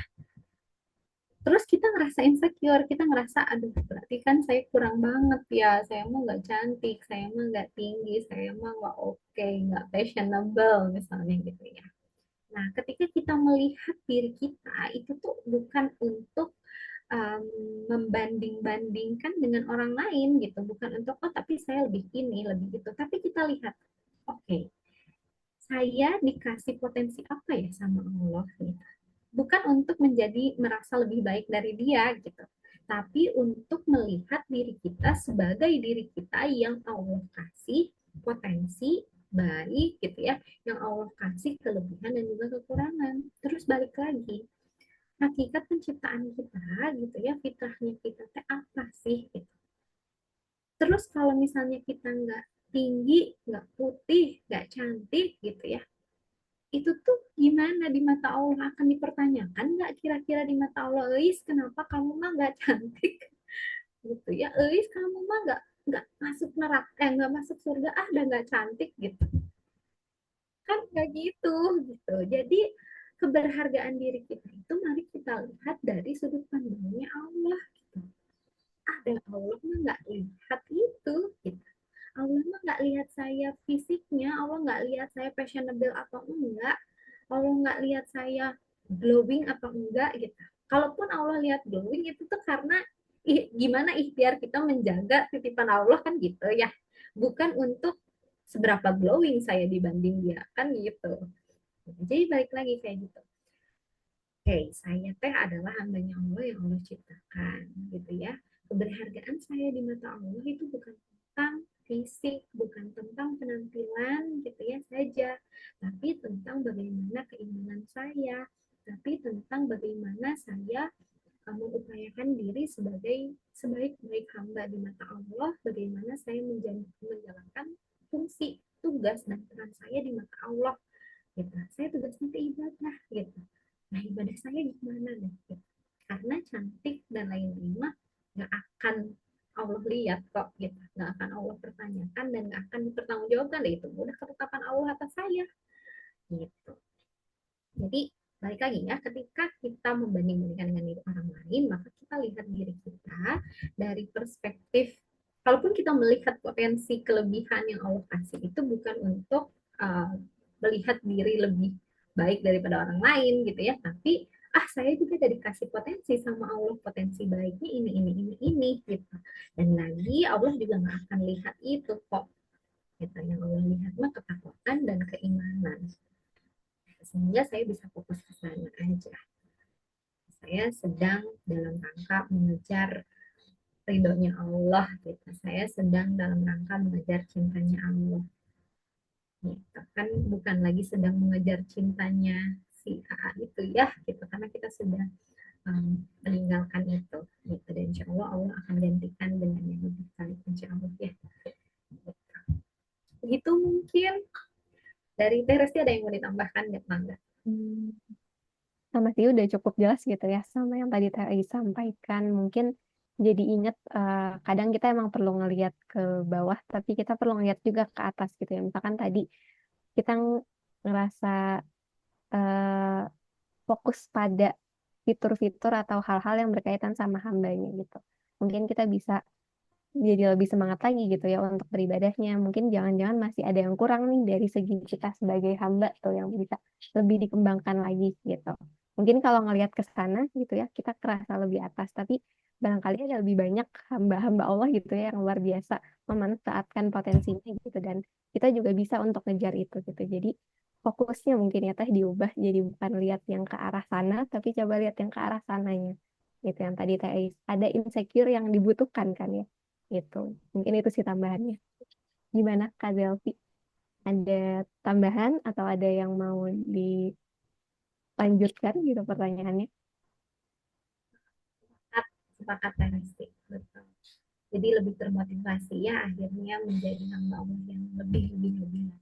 terus kita ngerasa insecure, kita ngerasa aduh berarti kan saya kurang banget ya, saya mah nggak cantik, saya mah nggak tinggi, saya mah nggak oke, nggak fashionable misalnya gitu ya. Nah, ketika kita melihat diri kita itu tuh bukan untuk um, membanding-bandingkan dengan orang lain gitu, bukan untuk oh tapi saya lebih ini lebih gitu, tapi kita lihat oke, saya dikasih potensi apa ya sama Allah gitu. bukan untuk menjadi merasa lebih baik dari dia gitu, tapi untuk melihat diri kita sebagai diri kita yang Allah kasih potensi baik gitu ya, yang Allah kasih kelebihan dan juga kekurangan. Terus balik lagi, hakikat penciptaan kita gitu ya, fitrahnya kita teh apa sih gitu. Terus kalau misalnya kita nggak tinggi, nggak putih, nggak cantik gitu ya, itu tuh gimana di mata Allah, akan dipertanyakan nggak kira-kira di mata Allah, Eis kenapa kamu mah nggak cantik gitu ya, Eis kamu mah nggak masuk neraka, nggak masuk surga, dan nggak cantik gitu, kan nggak gitu gitu. Jadi keberhargaan diri kita itu mari kita lihat dari sudut pandangnya Allah gitu. Ada Allah mah nggak lihat itu gitu. Allah mah nggak lihat saya fisiknya, Allah nggak lihat saya fashionable atau enggak, Allah nggak lihat saya glowing atau enggak gitu. Kalaupun Allah lihat glowing itu tuh karena gimana ikhtiar kita menjaga titipan Allah kan gitu ya. Bukan untuk seberapa glowing saya dibanding dia kan gitu. Jadi balik lagi kayak gitu. Oke, saya teh adalah hambanya Allah yang Allah ciptakan gitu ya. Keberhargaan saya di mata Allah itu bukan tentang fisik, bukan tentang penampilan gitu ya saja, tapi tentang bagaimana keimanan saya, tapi tentang bagaimana saya mengupayakan diri sebagai sebaik-baik hamba di mata Allah, bagaimana saya menjalankan fungsi, tugas dan peran saya di mata Allah gitu. Saya tugasnya ke ibadah gitu. Nah ibadah saya gimana deh gitu. Karena cantik dan lain-lain mah nggak akan Allah lihat kok gitu, nggak akan Allah pertanyakan dan nggak akan dipertanggungjawabkan deh, itu udah ketetapan Allah atas saya gitu. Jadi balik lagi ya, ketika kita membanding-bandingkan dengan diri orang lain, maka kita lihat diri kita dari perspektif, kalaupun kita melihat potensi kelebihan yang Allah kasih itu bukan untuk melihat diri lebih baik daripada orang lain gitu ya, tapi saya juga udah dikasih potensi sama Allah, potensi baiknya ini gitu. Dan lagi Allah juga nggak akan lihat itu kok gitu, yang Allah lihat mah ketakwaan dan keimanan, sehingga saya bisa fokus ke sana aja. Saya sedang dalam rangka mengejar ridhonya Allah gitu. Saya sedang dalam rangka mengejar cintanya Allah. Gitu. Kan bukan lagi sedang mengejar cintanya si A itu ya gitu, karena kita sudah meninggalkan itu gitu. Dan insya Allah Allah akan gantikan dengan yang lebih baik insya Allah ya. Begitu mungkin dari Teh Resti, ada yang mau ditambahkan nggak Mangga? Sama sih udah cukup jelas gitu ya sama yang tadi Teh sampaikan. Mungkin jadi ingat kadang kita emang perlu ngelihat ke bawah, tapi kita perlu ngelihat juga ke atas gitu ya. Misalkan tadi kita ngerasa eh, fokus pada fitur-fitur atau hal-hal yang berkaitan sama hambanya gitu. Mungkin kita bisa jadi lebih semangat lagi gitu ya untuk beribadahnya. Mungkin jangan-jangan masih ada yang kurang nih dari segi kita sebagai hamba tuh yang bisa lebih dikembangkan lagi gitu. Mungkin kalau ngelihat ke sana gitu ya, kita kerasa lebih atas, tapi barangkali ada lebih banyak hamba-hamba Allah gitu ya yang luar biasa memanfaatkan potensinya gitu, dan kita juga bisa untuk ngejar itu gitu. Jadi fokusnya mungkin ya teh diubah jadi bukan lihat yang ke arah sana, tapi coba lihat yang ke arah sananya. Gitu yang tadi teh ada insecure yang dibutuhkan kan ya. Gitu. Mungkin itu sih tambahannya. Gimana Kak Zelvi? Ada tambahan atau ada yang mau dilanjutkan gitu pertanyaannya? Sepakat, sepakat Teh Resti, betul. Jadi lebih termotivasi ya akhirnya menjadi hamba Allah yang lebih lagi.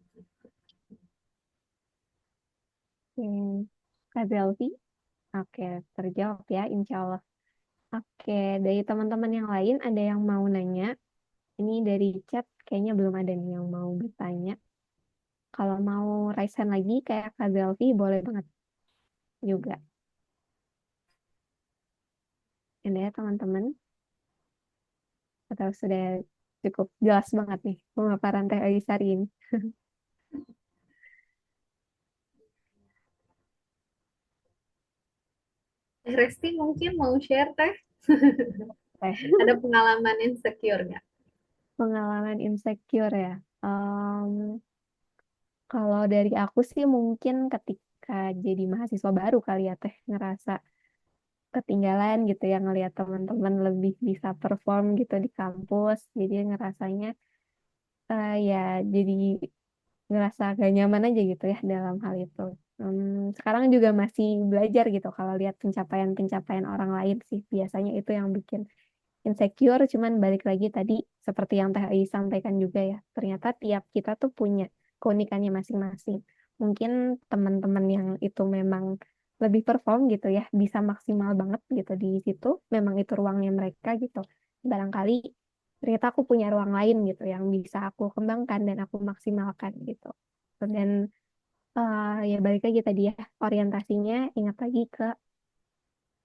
Hmm. Kak Zelvi? Oke, terjawab ya, insya Allah. Oke, dari teman-teman yang lain ada yang mau nanya? Ini dari chat kayaknya belum ada nih yang mau bertanya. Kalau mau raise hand lagi kayak Kak Zelvi boleh banget juga. Ada ya teman-teman? Atau sudah cukup jelas banget nih pemaparan Teh Elisari ini? Teh Resti mungkin mau share Teh, Teh. ada pengalaman insecure nggak? Pengalaman insecure ya. Kalau dari aku sih mungkin ketika ketika jadi mahasiswa baru kali ya Teh, ngerasa ketinggalan gitu ya, ngelihat teman-teman lebih bisa perform gitu di kampus. Jadi ngerasanya ya jadi ngerasa gak nyaman aja gitu ya dalam hal itu. Sekarang juga masih belajar gitu kalau lihat pencapaian-pencapaian orang lain sih. Biasanya itu yang bikin insecure, cuman balik lagi tadi seperti yang Teh Ai sampaikan juga ya. Ternyata tiap kita tuh punya keunikannya masing-masing. Mungkin teman-teman yang itu memang lebih perform gitu ya, bisa maksimal banget gitu di situ, memang itu ruangnya mereka gitu. Barangkali ternyata aku punya ruang lain gitu yang bisa aku kembangkan dan aku maksimalkan gitu. Dan ya balik lagi tadi ya, orientasinya ingat lagi ke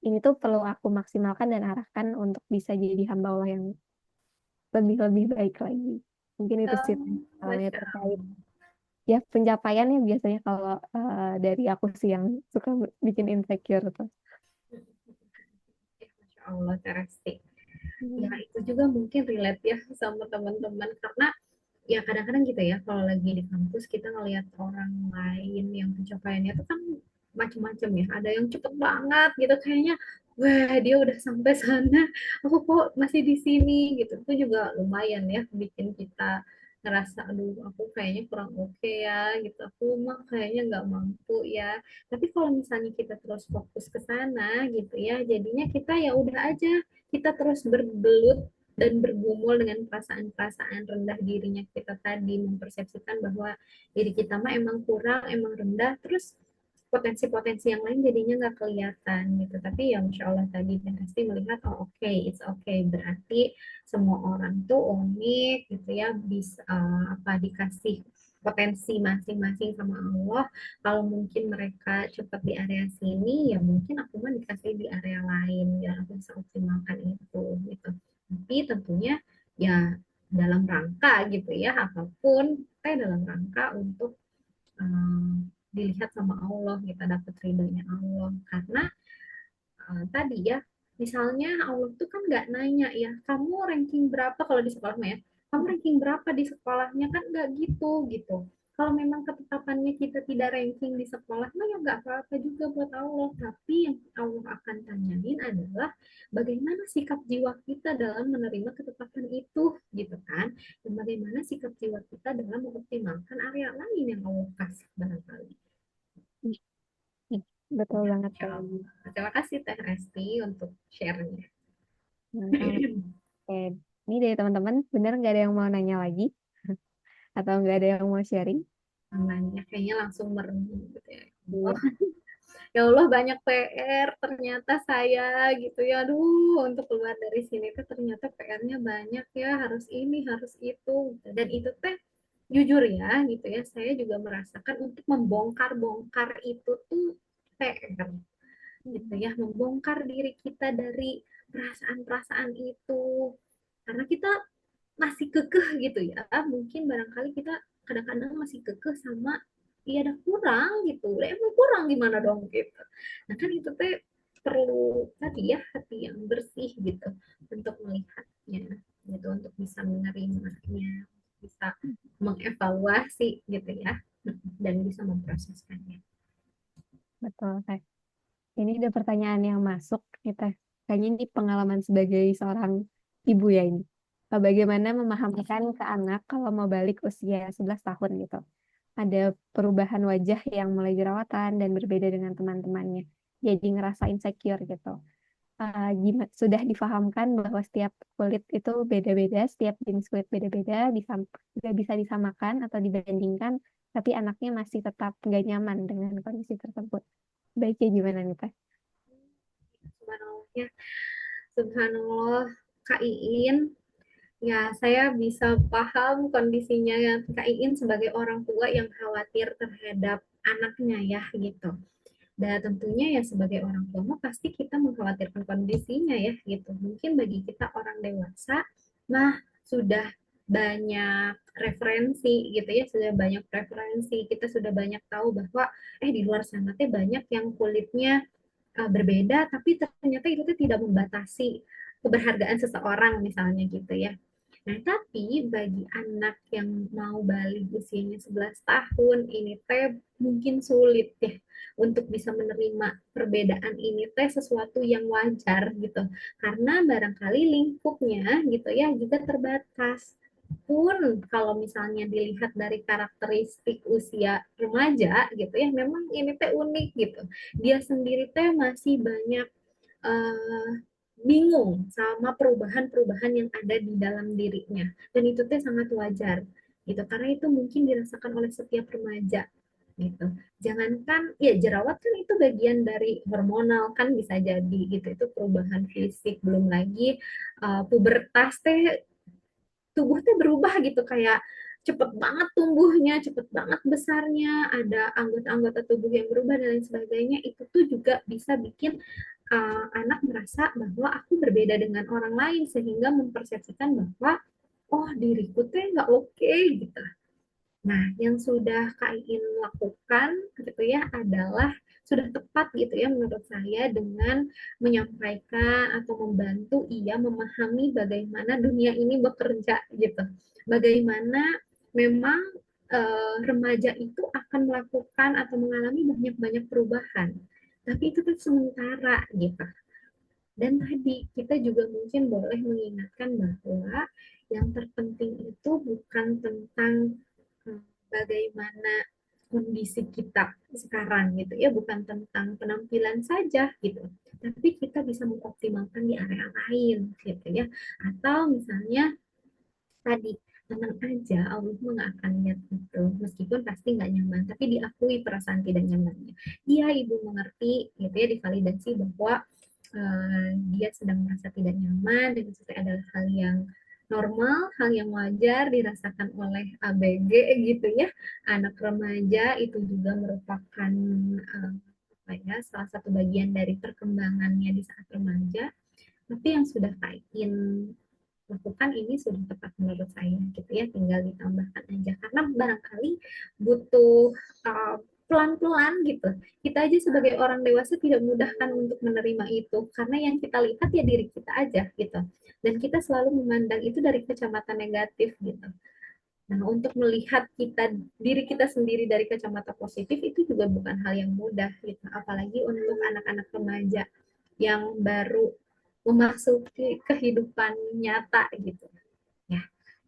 ini tuh perlu aku maksimalkan dan arahkan untuk bisa jadi hamba Allah yang lebih-lebih baik lagi. Mungkin itu sih soalnya Masya terkait Allah. ya pencapaiannya biasanya kalau dari aku sih yang suka bikin insecure tuh. Masya Allah, Teresti. Ya, Hmm. itu juga mungkin relate ya sama teman-teman. Karena ya kadang-kadang gitu ya, kalau lagi di kampus kita ngelihat orang lain yang pencapaiannya itu kan macam-macam ya. Ada yang cepet banget gitu kayaknya, wah dia udah sampai sana, aku kok masih di sini gitu. Itu juga lumayan ya bikin kita ngerasa, aduh aku kayaknya kurang oke ya gitu. Aku mah kayaknya nggak mampu ya. Tapi kalau misalnya kita terus fokus ke sana gitu ya, jadinya kita ya udah aja, kita terus berbelut dan bergumul dengan perasaan-perasaan rendah dirinya kita tadi, mempersepsikan bahwa diri kita mah emang kurang, emang rendah, terus potensi-potensi yang lain jadinya nggak kelihatan gitu. Tapi ya Masya Allah tadi pasti melihat, oh oke, it's okay, berarti semua orang tuh unik gitu ya, bisa apa dikasih potensi masing-masing sama Allah. Kalau mungkin mereka cepat di area sini, ya mungkin aku mah dikasih di area lain, ya aku bisa optimalkan itu gitu. Tapi tentunya ya dalam rangka gitu ya, apapun kita dalam rangka untuk dilihat sama Allah, kita dapat ridhonya Allah. Karena tadi ya, misalnya Allah tuh kan nggak nanya ya, kamu ranking berapa kalau di sekolah mah ya, kamu ranking berapa di sekolahnya, kan nggak gitu gitu. Kalau memang ketetapannya kita tidak ranking di sekolah mah ya nggak apa-apa juga buat Allah. Tapi yang Allah akan tanyain adalah bagaimana sikap jiwa kita dalam menerima ketetapan itu gitu kan. Dan bagaimana sikap jiwa kita dalam mengoptimalkan area lain yang Allah kasih barangkali. Betul Ya, banget Insya Teh. Allah. Terima kasih Teh Resti untuk share-nya. Oke, ini dari teman-teman, bener nggak ada yang mau nanya lagi atau nggak ada yang mau sharing? Namanya kayaknya langsung merenung gitu ya. Iya. Oh, ya Allah banyak PR ternyata saya gitu ya. Aduh, untuk keluar dari sini tuh ternyata PR-nya banyak ya. Harus ini, harus itu. Dan itu teh jujur ya gitu ya. Saya juga merasakan untuk membongkar-bongkar itu tuh PR gitu ya. Membongkar diri kita dari perasaan-perasaan itu. Karena kita masih kekeh gitu ya, mungkin barangkali kita kadang-kadang masih kekeh sama iya ada kurang gitu, lah emang kurang gimana dong gitu. Nah kan itu teh perlu tadi ya hati yang bersih gitu untuk melihatnya gitu, untuk bisa menerimanya, bisa mengevaluasi gitu ya, dan bisa memproseskannya. Betul, Teh. Ini ada pertanyaan yang masuk kita. Kayaknya ini pengalaman sebagai seorang ibu ya ini. Bagaimana memahamkan ke anak kalau mau balik usia 11 tahun gitu. Ada perubahan wajah yang mulai jerawatan dan berbeda dengan teman-temannya. Jadi ngerasa insecure gitu. Sudah difahamkan bahwa setiap kulit itu beda-beda, setiap jenis kulit beda-beda, tidak bisa disamakan atau dibandingkan, tapi anaknya masih tetap nggak nyaman dengan kondisi tersebut. Baiknya gimana nih, Teh? Subhanallah ya, subhanallah Kak Iin. Ya, saya bisa paham kondisinya yang Kak Iin sebagai orang tua yang khawatir terhadap anaknya ya gitu. Dan tentunya ya sebagai orang tua mah pasti kita mengkhawatirkan kondisinya ya gitu. Mungkin bagi kita orang dewasa, nah sudah banyak referensi gitu ya, sudah banyak referensi, kita sudah banyak tahu bahwa di luar sana teh banyak yang kulitnya berbeda, tapi ternyata itu tuh tidak membatasi keberhargaan seseorang misalnya gitu ya. Nah, tapi bagi anak yang mau balik usianya 11 tahun, ini teh mungkin sulit ya untuk bisa menerima perbedaan ini teh sesuatu yang wajar gitu. Karena barangkali lingkupnya gitu ya juga terbatas. Pun kalau misalnya dilihat dari karakteristik usia remaja gitu ya, memang ini teh unik gitu. Dia sendiri teh masih banyak eh, bingung sama perubahan-perubahan yang ada di dalam dirinya, dan itu teh sangat wajar gitu, karena itu mungkin dirasakan oleh setiap remaja gitu. Jangankan ya jerawat kan itu bagian dari hormonal kan, bisa jadi gitu, itu perubahan fisik, belum lagi pubertas teh, tubuh teh berubah gitu, kayak cepet banget tumbuhnya, cepet banget besarnya, ada anggota-anggota tubuh yang berubah dan lain sebagainya. Itu tuh juga bisa bikin anak merasa bahwa aku berbeda dengan orang lain, sehingga mempersepsikan bahwa oh diriku tuh nggak oke gitu. Nah, yang sudah Kak Iin lakukan gitu ya adalah sudah tepat gitu ya menurut saya, dengan menyampaikan atau membantu ia memahami bagaimana dunia ini bekerja gitu. Bagaimana memang remaja itu akan melakukan atau mengalami banyak-banyak perubahan. Tapi itu kan sementara gitu. Dan tadi kita juga mungkin boleh mengingatkan bahwa yang terpenting itu bukan tentang bagaimana kondisi kita sekarang gitu ya, bukan tentang penampilan saja gitu, tapi kita bisa mengoptimalkan di area lain gitu ya. Atau misalnya tadi, tenang aja, Allah nggak akan lihat itu, meskipun pasti nggak nyaman, tapi diakui perasaan tidak nyamannya. Iya, ibu mengerti gitu ya, divalidasi bahwa dia sedang merasa tidak nyaman, dan itu adalah hal yang normal, hal yang wajar dirasakan oleh ABG gitu ya, anak remaja. Itu juga merupakan apa ya, salah satu bagian dari perkembangannya di saat remaja. Tapi yang sudah Kaitin lakukan ini sudah tepat menurut saya gitu ya, tinggal ditambahkan aja, karena barangkali butuh pelan-pelan gitu. Kita aja sebagai orang dewasa tidak mudahkan untuk menerima itu, karena yang kita lihat ya diri kita aja gitu, dan kita selalu memandang itu dari kacamata negatif gitu. Nah, untuk melihat diri kita sendiri dari kacamata positif itu juga bukan hal yang mudah gitu, apalagi untuk anak-anak remaja yang baru memasuki kehidupan nyata gitu ya.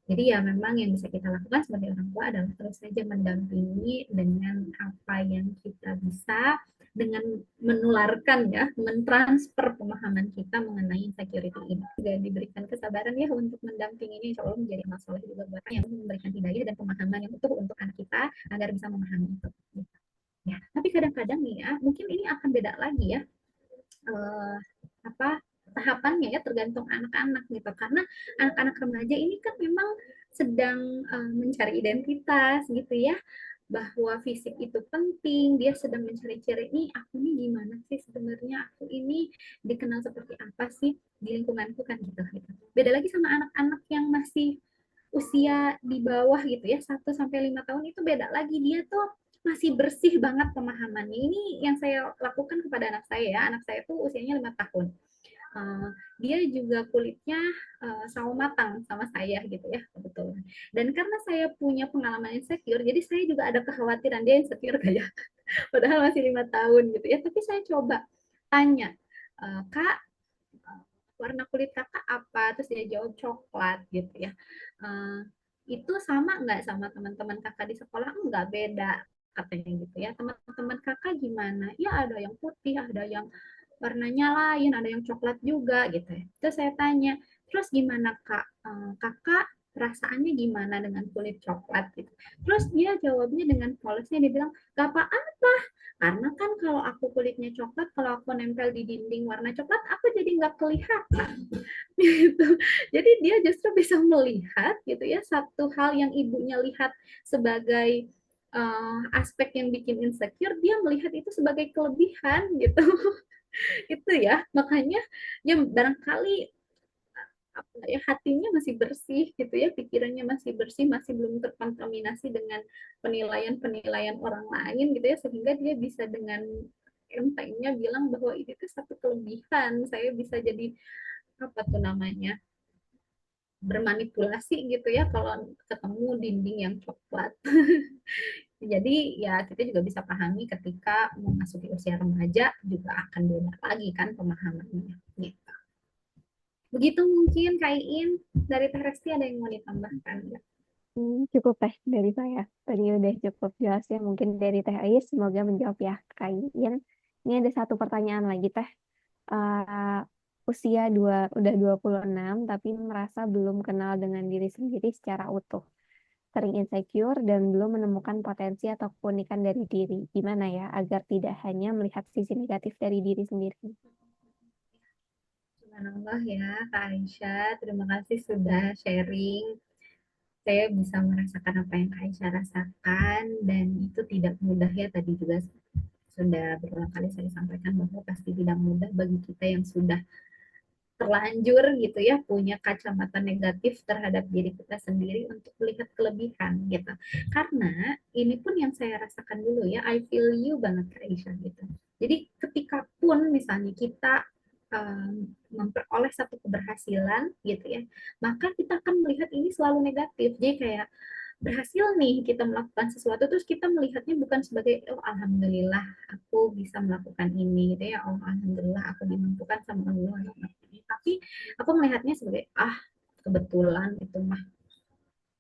Jadi ya memang yang bisa kita lakukan sebagai orang tua adalah terus saja mendampingi dengan apa yang kita bisa, dengan menularkan ya, mentransfer pemahaman kita mengenai insecurity ini. Juga diberikan kesabaran ya untuk mendampinginya, insya Allah menjadi amal soleh juga buat yang memberikan hidayah dan pemahaman yang utuh untuk anak kita agar bisa memahami itu. Ya, tapi kadang-kadang nih ya, mungkin ini akan beda lagi ya, eh, apa tahapannya ya, tergantung anak-anak gitu, karena anak-anak remaja ini kan memang sedang mencari identitas gitu ya, bahwa fisik itu penting, dia sedang mencari-cari nih, aku nih gimana sih sebenarnya, aku ini dikenal seperti apa sih di lingkunganku kan gitu, gitu. Beda lagi sama anak-anak yang masih usia di bawah gitu ya, 1 sampai 5 tahun, itu beda lagi, dia tuh masih bersih banget pemahamannya. Ini yang saya lakukan kepada anak saya ya. Anak saya tuh usianya 5 tahun. Dia juga kulitnya sawo matang sama saya gitu ya, kebetulan. Dan karena saya punya pengalaman insecure, jadi saya juga ada kekhawatiran dia insecure kayak padahal masih 5 tahun gitu ya. Tapi saya coba tanya, Kak, warna kulit kakak apa? Terus dia jawab coklat gitu ya. Uh, itu sama nggak sama teman-teman kakak di sekolah? Enggak, beda katanya gitu ya. Teman-teman kakak gimana? Ya ada yang putih, ada yang warnanya lain, ada yang coklat juga gitu ya. Terus saya tanya, terus gimana kak? Kakak perasaannya gimana dengan kulit coklat gitu? Terus dia jawabnya dengan polosnya, dia bilang gak apa-apa, karena kan kalau aku kulitnya coklat, kalau aku nempel di dinding warna coklat, aku jadi nggak kelihatan gitu. Jadi dia justru bisa melihat gitu ya, satu hal yang ibunya lihat sebagai aspek yang bikin insecure, dia melihat itu sebagai kelebihan gitu. Itu ya, makanya ya barangkali apa ya, hatinya masih bersih gitu ya, pikirannya masih bersih, masih belum terkontaminasi dengan penilaian-penilaian orang lain gitu ya, sehingga dia bisa dengan entengnya bilang bahwa ini tuh satu kelebihan, saya bisa jadi apa tuh namanya, bermanipulasi gitu ya kalau ketemu dinding yang coklat. Jadi ya kita juga bisa pahami ketika memasuki usia remaja juga akan beda lagi kan pemahamannya. Gitu. Begitu mungkin Kak Iin, dari Teh Resti ada yang mau ditambahkan nggak? Cukup Teh dari saya. Tadi udah cukup jelas ya. Mungkin dari Teh Ais semoga menjawab ya kalian. Ini ada satu pertanyaan lagi Teh. Eh, usia udah 26 tapi merasa belum kenal dengan diri sendiri secara utuh. Sering insecure dan belum menemukan potensi atau keunikan dari diri. Gimana ya agar tidak hanya melihat sisi negatif dari diri sendiri? Subhanallah ya Kak Aisyah, terima kasih sudah sharing. Saya bisa merasakan apa yang Kak Aisyah rasakan dan itu tidak mudah ya, tadi juga sudah berulang kali saya sampaikan bahwa pasti tidak mudah bagi kita yang sudah terlanjur gitu ya punya kacamata negatif terhadap diri kita sendiri untuk melihat kelebihan gitu. Karena ini pun yang saya rasakan dulu ya, I feel you banget Kak Aisyah gitu. Jadi ketika pun misalnya kita memperoleh satu keberhasilan gitu ya, maka kita akan melihat ini selalu negatif. Jadi kayak berhasil nih kita melakukan sesuatu terus kita melihatnya bukan sebagai oh alhamdulillah aku bisa melakukan ini gitu ya, oh alhamdulillah aku dimampukan sama Allah untuk melakukan ini, tapi aku melihatnya sebagai kebetulan itu mah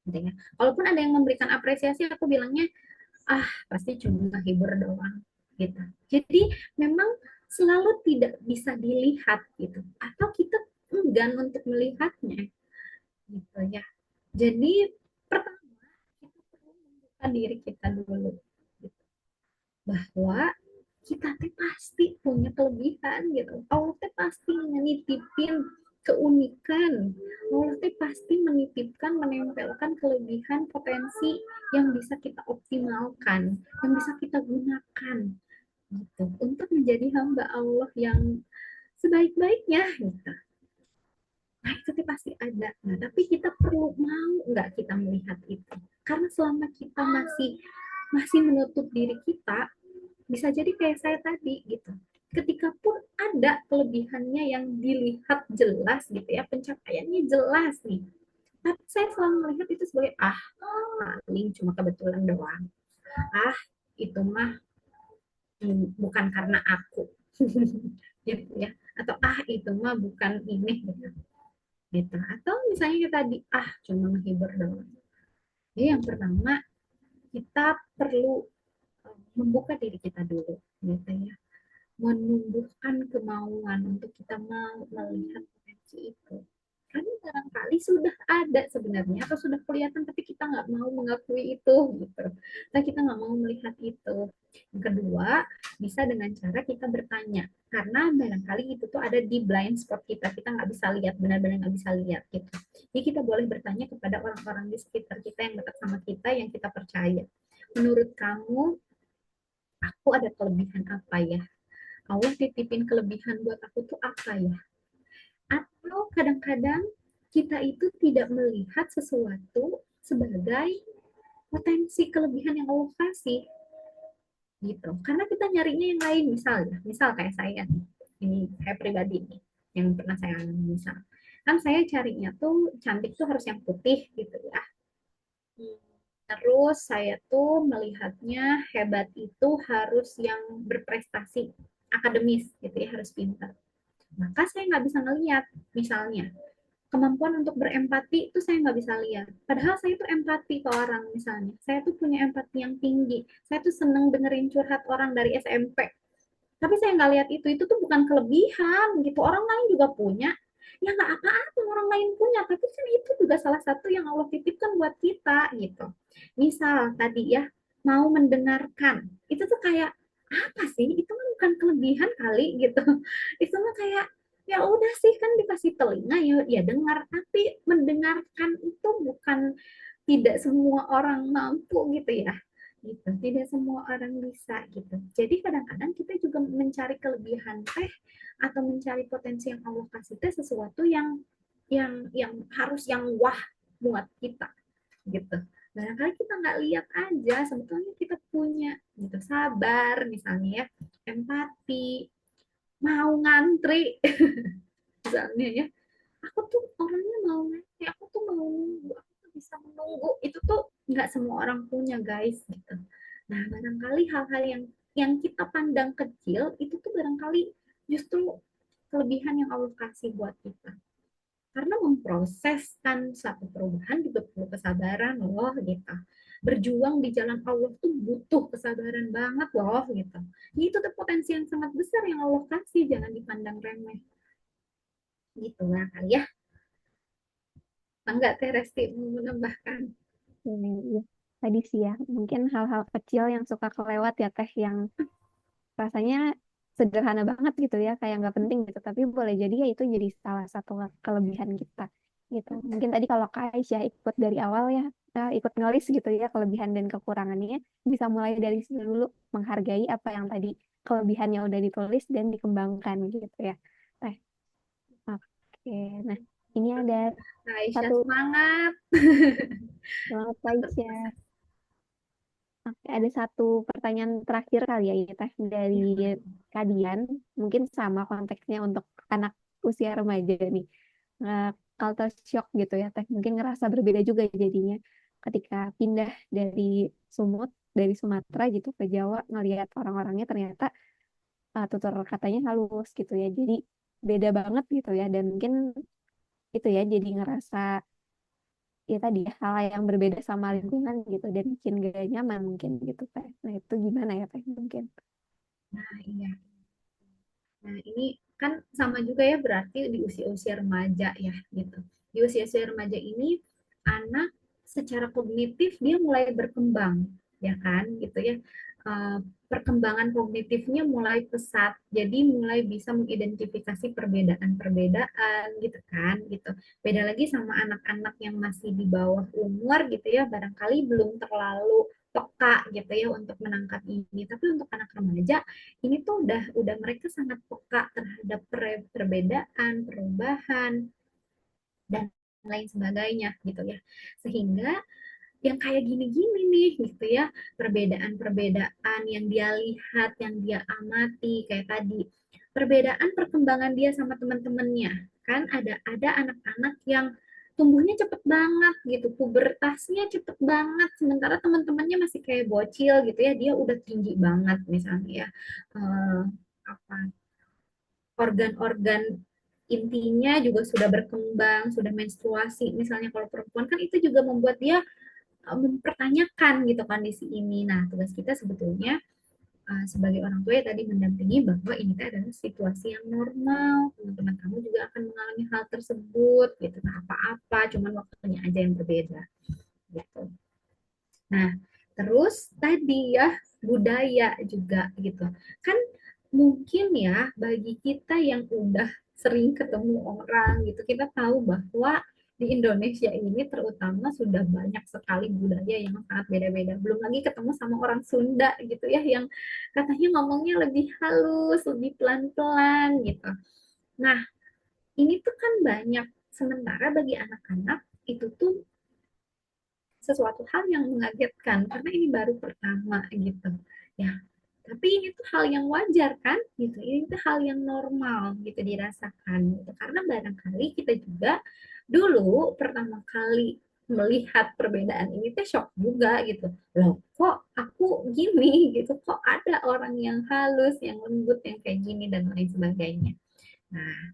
intinya. Kalaupun ada yang memberikan apresiasi aku bilangnya pasti cuma hibur doang gitu. Jadi memang selalu tidak bisa dilihat gitu atau kita enggan untuk melihatnya gitu ya. Jadi pertama kita perlu membuka diri kita dulu gitu. Bahwa kita teh pasti punya kelebihan gitu. Allah teh pasti menitipin keunikan. Allah teh pasti menitipkan, menempelkan kelebihan potensi yang bisa kita optimalkan, yang bisa kita gunakan gitu untuk menjadi hamba Allah yang sebaik-baiknya gitu. Nah itu tuh pasti ada. Nah tapi kita perlu mau nggak kita melihat itu? Karena selama kita masih masih menutup diri kita, bisa jadi kayak saya tadi gitu. Ketika pun ada kelebihannya yang dilihat jelas gitu ya, pencapaiannya jelas nih. Tapi saya selalu melihat itu sebagai paling cuma kebetulan doang. Ah, itu mah bukan karena aku. gitu ya. Atau itu mah bukan ini gitu. Gitu. Atau misalnya tadi cuma menghibur doang. Jadi yang pertama kita perlu membuka diri kita dulu gitu ya, menumbuhkan kemauan untuk kita mau melihat potensi itu. Karena barangkali sudah ada sebenarnya atau sudah kelihatan tapi kita nggak mau mengakui itu gitu. Nah, kita nggak mau melihat itu. Yang kedua, bisa dengan cara kita bertanya. Karena barangkali itu tuh ada di blind spot kita. Kita nggak bisa lihat, benar-benar nggak bisa lihat gitu. Jadi kita boleh bertanya kepada orang-orang di sekitar kita yang dekat sama kita, yang kita percaya. Menurut kamu, aku ada kelebihan apa ya? Allah titipin kelebihan buat aku tuh apa ya? Atau kadang-kadang kita itu tidak melihat sesuatu sebagai potensi kelebihan yang Allah kasih gitu. Karena kita nyarinya yang lain, misalnya, misal kayak saya ini saya pribadi nih yang pernah saya alami, misal kan saya carinya tuh cantik tuh harus yang putih gitu ya. Terus saya tuh melihatnya hebat itu harus yang berprestasi akademis gitu ya, harus pintar. Maka saya nggak bisa ngelihat, misalnya kemampuan untuk berempati itu saya nggak bisa lihat. Padahal saya tuh empati ke orang misalnya. Saya tuh punya empati yang tinggi. Saya tuh seneng dengerin curhat orang dari SMP. Tapi saya nggak lihat itu tuh bukan kelebihan gitu. Orang lain juga punya. Ya nggak apa-apa orang lain punya, tapi kan itu juga salah satu yang Allah titipkan buat kita gitu. Misal tadi ya, mau mendengarkan. Itu tuh kayak apa sih? Itu kan bukan kelebihan kali gitu. Itu mah kayak ya udah sih kan dikasih telinga ya ya dengar, tapi mendengarkan itu bukan, tidak semua orang mampu gitu ya, gitu, tidak semua orang bisa gitu. Jadi kadang-kadang kita juga mencari kelebihan teh atau mencari potensi yang Allah kasih teh sesuatu yang harus yang wah buat kita gitu. Barangkali kita nggak lihat aja sebetulnya kita punya gitu, sabar misalnya ya, empati, mau ngantri misalnya ya, aku tuh orangnya mau ngantri, aku tuh nggak semua orang punya guys gitu. Nah barangkali hal-hal yang kita pandang kecil itu tuh barangkali justru kelebihan yang Allah kasih buat kita. Karena memproseskan satu perubahan juga perlu kesabaran loh gitu. Berjuang di jalan Allah tuh butuh kesabaran banget loh gitu. Itu tuh potensi yang sangat besar yang Allah kasih, jangan dipandang remeh. Gitu lah kali ya. Enggak Teh Resti mau menambahkan. Ya, tadi sih ya, mungkin hal-hal kecil yang suka kelewat ya Teh, yang rasanya sederhana banget gitu ya, kayak nggak penting gitu, tapi boleh jadi ya itu jadi salah satu kelebihan kita gitu. Mungkin tadi kalau Kak Aisyah ikut dari awal ya, ikut ngelis gitu ya kelebihan dan kekurangannya, bisa mulai dari situ dulu, menghargai apa yang tadi kelebihannya udah ditulis dan dikembangkan gitu ya. Teh, oke. Nah, ini ada Aisyah satu, semangat. selamat Kak Aisyah. Oke, ada satu pertanyaan terakhir kali ya, Teh, dari Ya, Kadian. Mungkin sama konteksnya untuk anak usia remaja nih. Eh, Culture shock gitu ya, Teh. Mungkin ngerasa berbeda juga jadinya ketika pindah dari Sumut, dari Sumatera gitu ke Jawa, ngelihat orang-orangnya ternyata tutur katanya halus gitu ya. Jadi beda banget gitu ya. Dan mungkin itu ya, jadi ngerasa ya tadi hal yang berbeda sama lingkungan gitu dan bikin gak nyaman mungkin gitu Teh. Nah itu gimana ya Teh mungkin? nah iya. Nah, ini kan sama juga ya berarti di usia-usia remaja ya gitu. Di usia-usia remaja ini anak secara kognitif dia mulai berkembang ya kan gitu ya. Eh, Perkembangan kognitifnya mulai pesat. Jadi mulai bisa mengidentifikasi perbedaan-perbedaan gitu kan gitu. Beda lagi sama anak-anak yang masih di bawah umur gitu ya, barangkali belum terlalu peka gitu ya untuk menangkap ini. Tapi untuk anak remaja ini tuh udah mereka sangat peka terhadap perbedaan, perubahan dan lain sebagainya gitu ya. Sehingga yang kayak gini-gini nih gitu ya, perbedaan-perbedaan yang dia lihat, yang dia amati kayak tadi. Perbedaan perkembangan dia sama teman-temannya. Kan ada anak-anak yang tumbuhnya cepet banget gitu, pubertasnya cepet banget, sementara teman-temannya masih kayak bocil gitu ya, dia udah tinggi banget misalnya ya. Eh, apa organ-organ intinya juga sudah berkembang, sudah menstruasi. Misalnya kalau perempuan kan itu juga membuat dia mempertanyakan gitu kondisi ini. Nah, tugas kita sebetulnya sebagai orang tua ya tadi mendampingi bahwa ini adalah situasi yang normal. Teman-teman kamu juga akan mengalami hal tersebut gitu. Nah, apa-apa, cuman waktunya aja yang berbeda gitu. Nah, terus tadi ya budaya juga gitu. Kan mungkin ya bagi kita yang udah sering ketemu orang gitu, kita tahu bahwa di Indonesia ini terutama sudah banyak sekali budaya yang sangat beda-beda. Belum lagi ketemu sama orang Sunda gitu ya yang katanya ngomongnya lebih halus, lebih pelan-pelan gitu. Nah, ini tuh kan banyak. Sementara bagi anak-anak itu tuh sesuatu hal yang mengagetkan karena ini baru pertama gitu ya, tapi ini tuh hal yang wajar kan gitu, ini tuh hal yang normal gitu dirasakan gitu karena barangkali kita juga dulu pertama kali melihat perbedaan ini tuh shock juga gitu, loh kok aku gini gitu, kok ada orang yang halus yang lembut yang kayak gini dan lain sebagainya. Nah,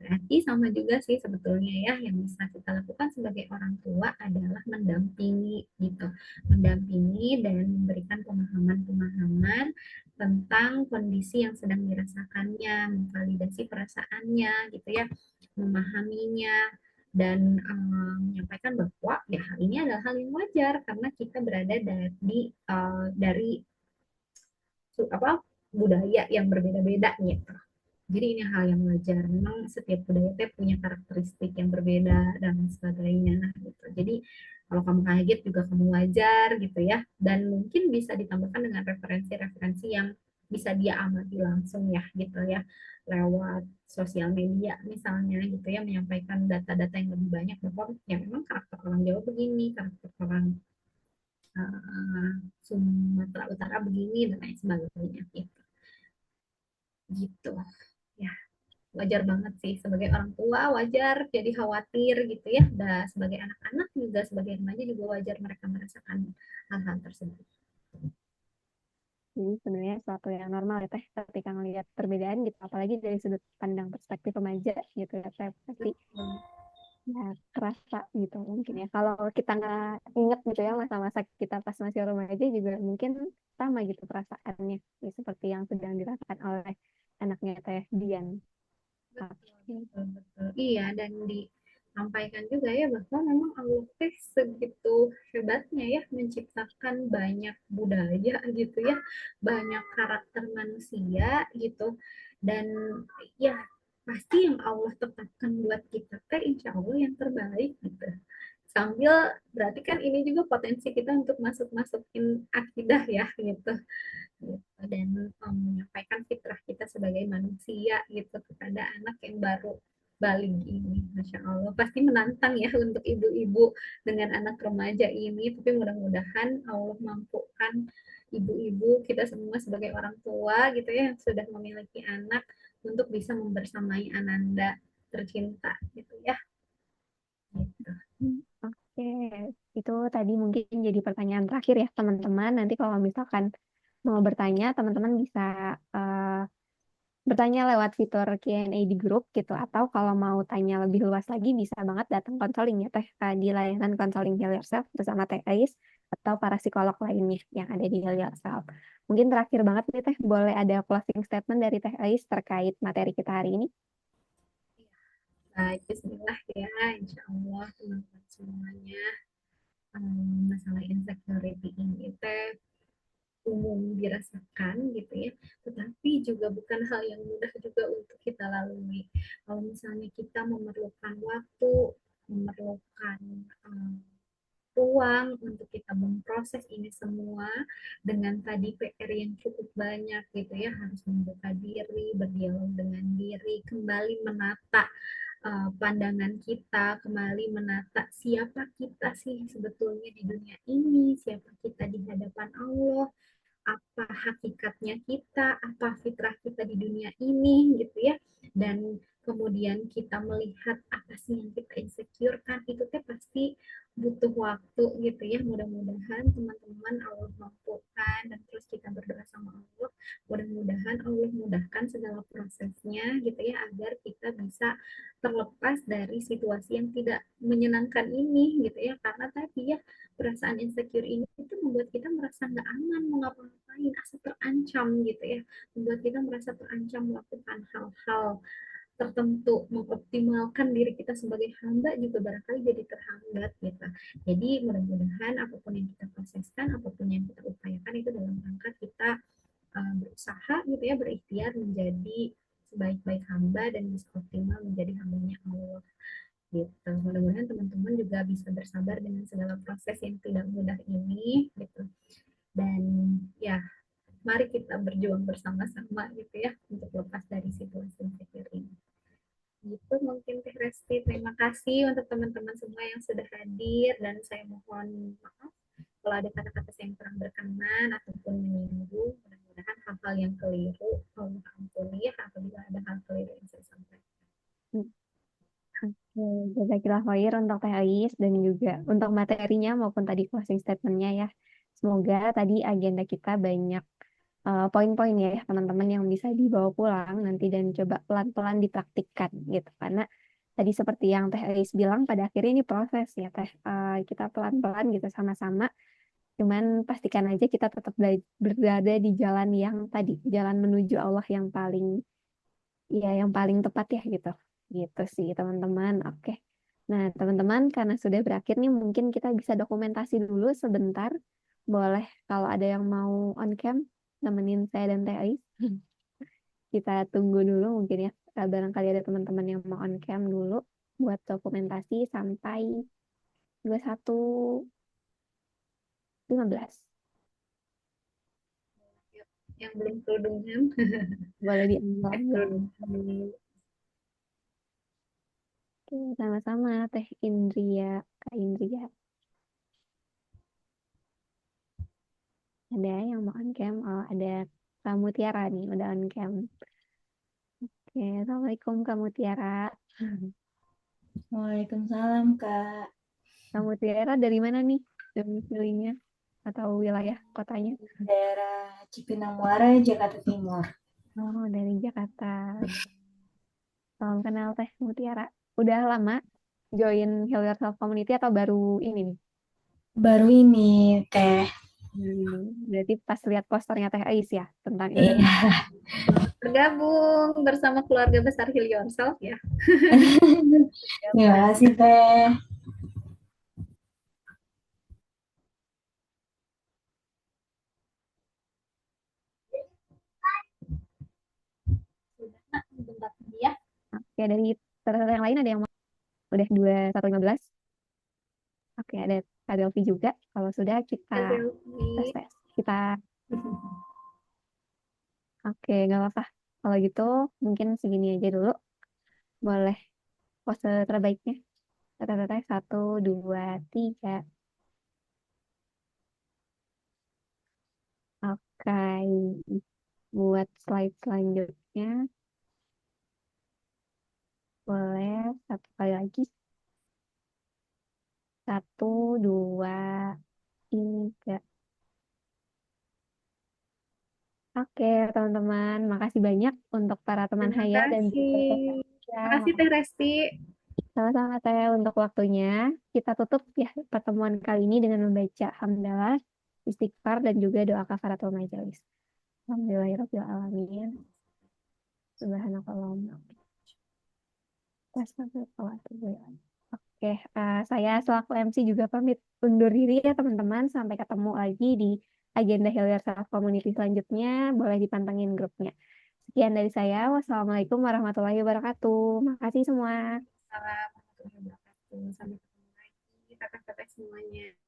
berarti sama juga sih sebetulnya ya yang bisa kita lakukan sebagai orang tua adalah mendampingi gitu. Mendampingi dan memberikan pemahaman-pemahaman tentang kondisi yang sedang dirasakannya, memvalidasi perasaannya gitu ya, memahaminya dan menyampaikan bahwa ya hal ini adalah hal yang wajar karena kita berada dari apa budaya yang berbeda-beda gitu. Jadi ini hal yang wajar. Memang setiap budaya teh punya karakteristik yang berbeda dan sebagainya gitu. Jadi kalau kamu kaget juga kamu wajar gitu ya. Dan mungkin bisa ditambahkan dengan referensi-referensi yang bisa dia amati langsung ya gitu ya. Lewat sosial media misalnya gitu ya, menyampaikan data-data yang lebih banyak bahwa ya memang karakter orang Jawa begini, karakter orang uh, Sumatera Utara begini dan lain sebagainya gitu. Gitu. Ya. wajar banget sih sebagai orang tua, wajar jadi khawatir gitu ya. Dan sebagai anak-anak juga, sebagai remaja juga wajar mereka merasakan hal-hal tersebut. Jadi sebenarnya suatu yang normal ya Teh ketika ngelihat perbedaan gitu, apalagi dari sudut pandang perspektif remaja gitu ya Teh, pasti ya kerasa gitu mungkin ya. Kalau kita nggak inget gitu ya masa-masa kita pas masih remaja juga mungkin sama gitu perasaannya, ya, seperti yang sedang dirasakan oleh anaknya Teh Dian. Betul, Oke. betul, betul. Iya, dan disampaikan juga ya bahwa memang Allah teh segitu hebatnya ya menciptakan banyak budaya gitu ya, banyak karakter manusia gitu. Dan ya pasti yang Allah tetapkan buat kita teh insya Allah yang terbaik gitu. Sambil berarti kan ini juga potensi kita untuk masuk-masukin akidah ya gitu, dan menyampaikan fitrah kita sebagai manusia gitu kepada anak yang baru balik ini. Masya Allah pasti menantang ya untuk ibu-ibu dengan anak remaja ini, tapi mudah-mudahan Allah mampukan ibu-ibu kita semua sebagai orang tua gitu ya yang sudah memiliki anak untuk bisa membersamai ananda tercinta gitu ya gitu. Oke, itu tadi mungkin jadi pertanyaan terakhir ya teman-teman. Nanti kalau misalkan mau bertanya, teman-teman bisa eh, bertanya lewat fitur Q&A di grup gitu. Atau kalau mau tanya lebih luas lagi, bisa banget datang konseling ya Teh di layanan konseling Heal Yourself bersama Teh Ais atau para psikolog lainnya yang ada di Heal Yourself. Mungkin terakhir banget nih Teh, boleh ada closing statement dari Teh Ais terkait materi kita hari ini? Baik, bismillah ya, insya Allah teman-teman semuanya, masalah insecurity ini teh umum dirasakan gitu ya, tetapi juga bukan hal yang mudah juga untuk kita lalui. Kalau misalnya kita memerlukan waktu, memerlukan um, ruang untuk kita memproses ini semua dengan tadi PR yang cukup banyak gitu ya, harus membuka diri, berdialog dengan diri, kembali menata pandangan kita, kembali menata siapa kita sih sebetulnya di dunia ini, siapa kita di hadapan Allah, apa hakikatnya kita, apa fitrah kita di dunia ini gitu ya. Dan kemudian kita melihat apa sih yang kita insecurekan, itu teh pasti butuh waktu gitu ya. Mudah-mudahan teman-teman Allah mampukan, dan terus kita berdoa sama Allah, mudah-mudahan Allah mudahkan segala prosesnya gitu ya, agar kita bisa terlepas dari situasi yang tidak menyenangkan ini gitu ya. Karena tadi ya, perasaan insecure ini itu membuat kita merasa nggak aman mau ngapa-ngapain, asa terancam gitu ya, membuat kita merasa terancam melakukan hal-hal tertentu, mengoptimalkan diri kita sebagai hamba juga barangkali jadi terhambat gitu. Jadi mudah-mudahan apapun yang kita proseskan, apapun yang kita upayakan itu dalam rangka kita berusaha gitu ya, berikhtiar menjadi sebaik-baik hamba dan bisa optimal menjadi hambanya Allah gitu. Mudah-mudahan teman-teman juga bisa bersabar dengan segala proses yang tidak mudah ini gitu. Dan ya, mari kita berjuang bersama-sama gitu ya untuk lepas dari situasi insecure ini. Gitu mungkin Teh Resti. Terima kasih untuk teman-teman semua yang sudah hadir, dan saya mohon maaf kalau ada kata-kata saya yang kurang berkenan ataupun menyinggung. Mudah-mudahan hal-hal yang keliru Allah ampuni ya apabila ada hal keliru yang saya sampaikan. Oke, jazakillah khair untuk Teh Ais dan juga untuk materinya maupun tadi closing statementnya ya. Semoga tadi agenda kita banyak poin-poin ya teman-teman yang bisa dibawa pulang nanti dan coba pelan-pelan dipraktikkan gitu. Karena tadi seperti yang Teh Ais bilang pada akhirnya ini proses ya Teh. Kita pelan-pelan gitu sama-sama. Cuman pastikan aja kita tetap berada di jalan yang tadi, jalan menuju Allah yang paling ya yang paling tepat ya gitu. Gitu sih teman-teman. Oke. Nah, teman-teman karena sudah berakhir nih mungkin kita bisa dokumentasi dulu sebentar. Boleh kalau ada yang mau on cam nemenin saya dan Teh Ais. Kita tunggu dulu mungkin ya. Barangkali ada teman-teman yang mau on cam dulu buat dokumentasi sampai 21.15. Yang belum kerudungan, Boleh diambil ya. kerudungan. Oke, sama-sama Teh Indria, Kak Indria. Ada yang mau on cam? Oh, ada Kak Mutiara nih, udah on cam. Oke, Assalamualaikum Kamu Tiara. Waalaikumsalam, Kak. Kamu Tiara dari mana nih? Domisilinya atau wilayah kotanya? Daerah Cipinang Muara, Jakarta Timur. Oh, dari Jakarta. Salam kenal Teh Mutiara. Udah lama join Heal Yourself Community atau baru ini nih? Baru ini, Teh. Berarti pas lihat posternya Teh Ais ya tentang ini. Iya. Bergabung bersama keluarga besar Heal Yourself ya. Terima kasih, Teh. Sudah, Nak, bentar ya. Oke, dari teman yang lain ada yang mau? Udah 2115. Oke, ada Kak Delvi juga. Kalau sudah kita tes. Selfie. Kita oke, nggak apa-apa. Kalau gitu mungkin segini aja dulu. Boleh pose terbaiknya. Teteh, 1, 2, 3. Oke, buat slide selanjutnya boleh satu kali lagi. 1, 2, 3. Oke, teman-teman, makasih banyak untuk para teman Terima Haya dan juga Teh kasih. Aisyah. Terima kasih Teh Resti. Sama-sama Teh untuk waktunya. Kita tutup ya pertemuan kali ini dengan membaca hamdalah, istighfar, dan juga doa kafaratul majelis. Alhamdulillahirabbil alamin. Subhanakallahumma. Oke, saya selaku MC juga pamit undur diri ya teman-teman. Sampai ketemu lagi di agenda Heal Yourself Community selanjutnya. Boleh dipantengin grupnya. Sekian dari saya. Wassalamualaikum warahmatullahi wabarakatuh. Makasih semua. Assalamualaikum warahmatullahi wabarakatuh. Sampai ketemu lagi, kakak-kakak semuanya.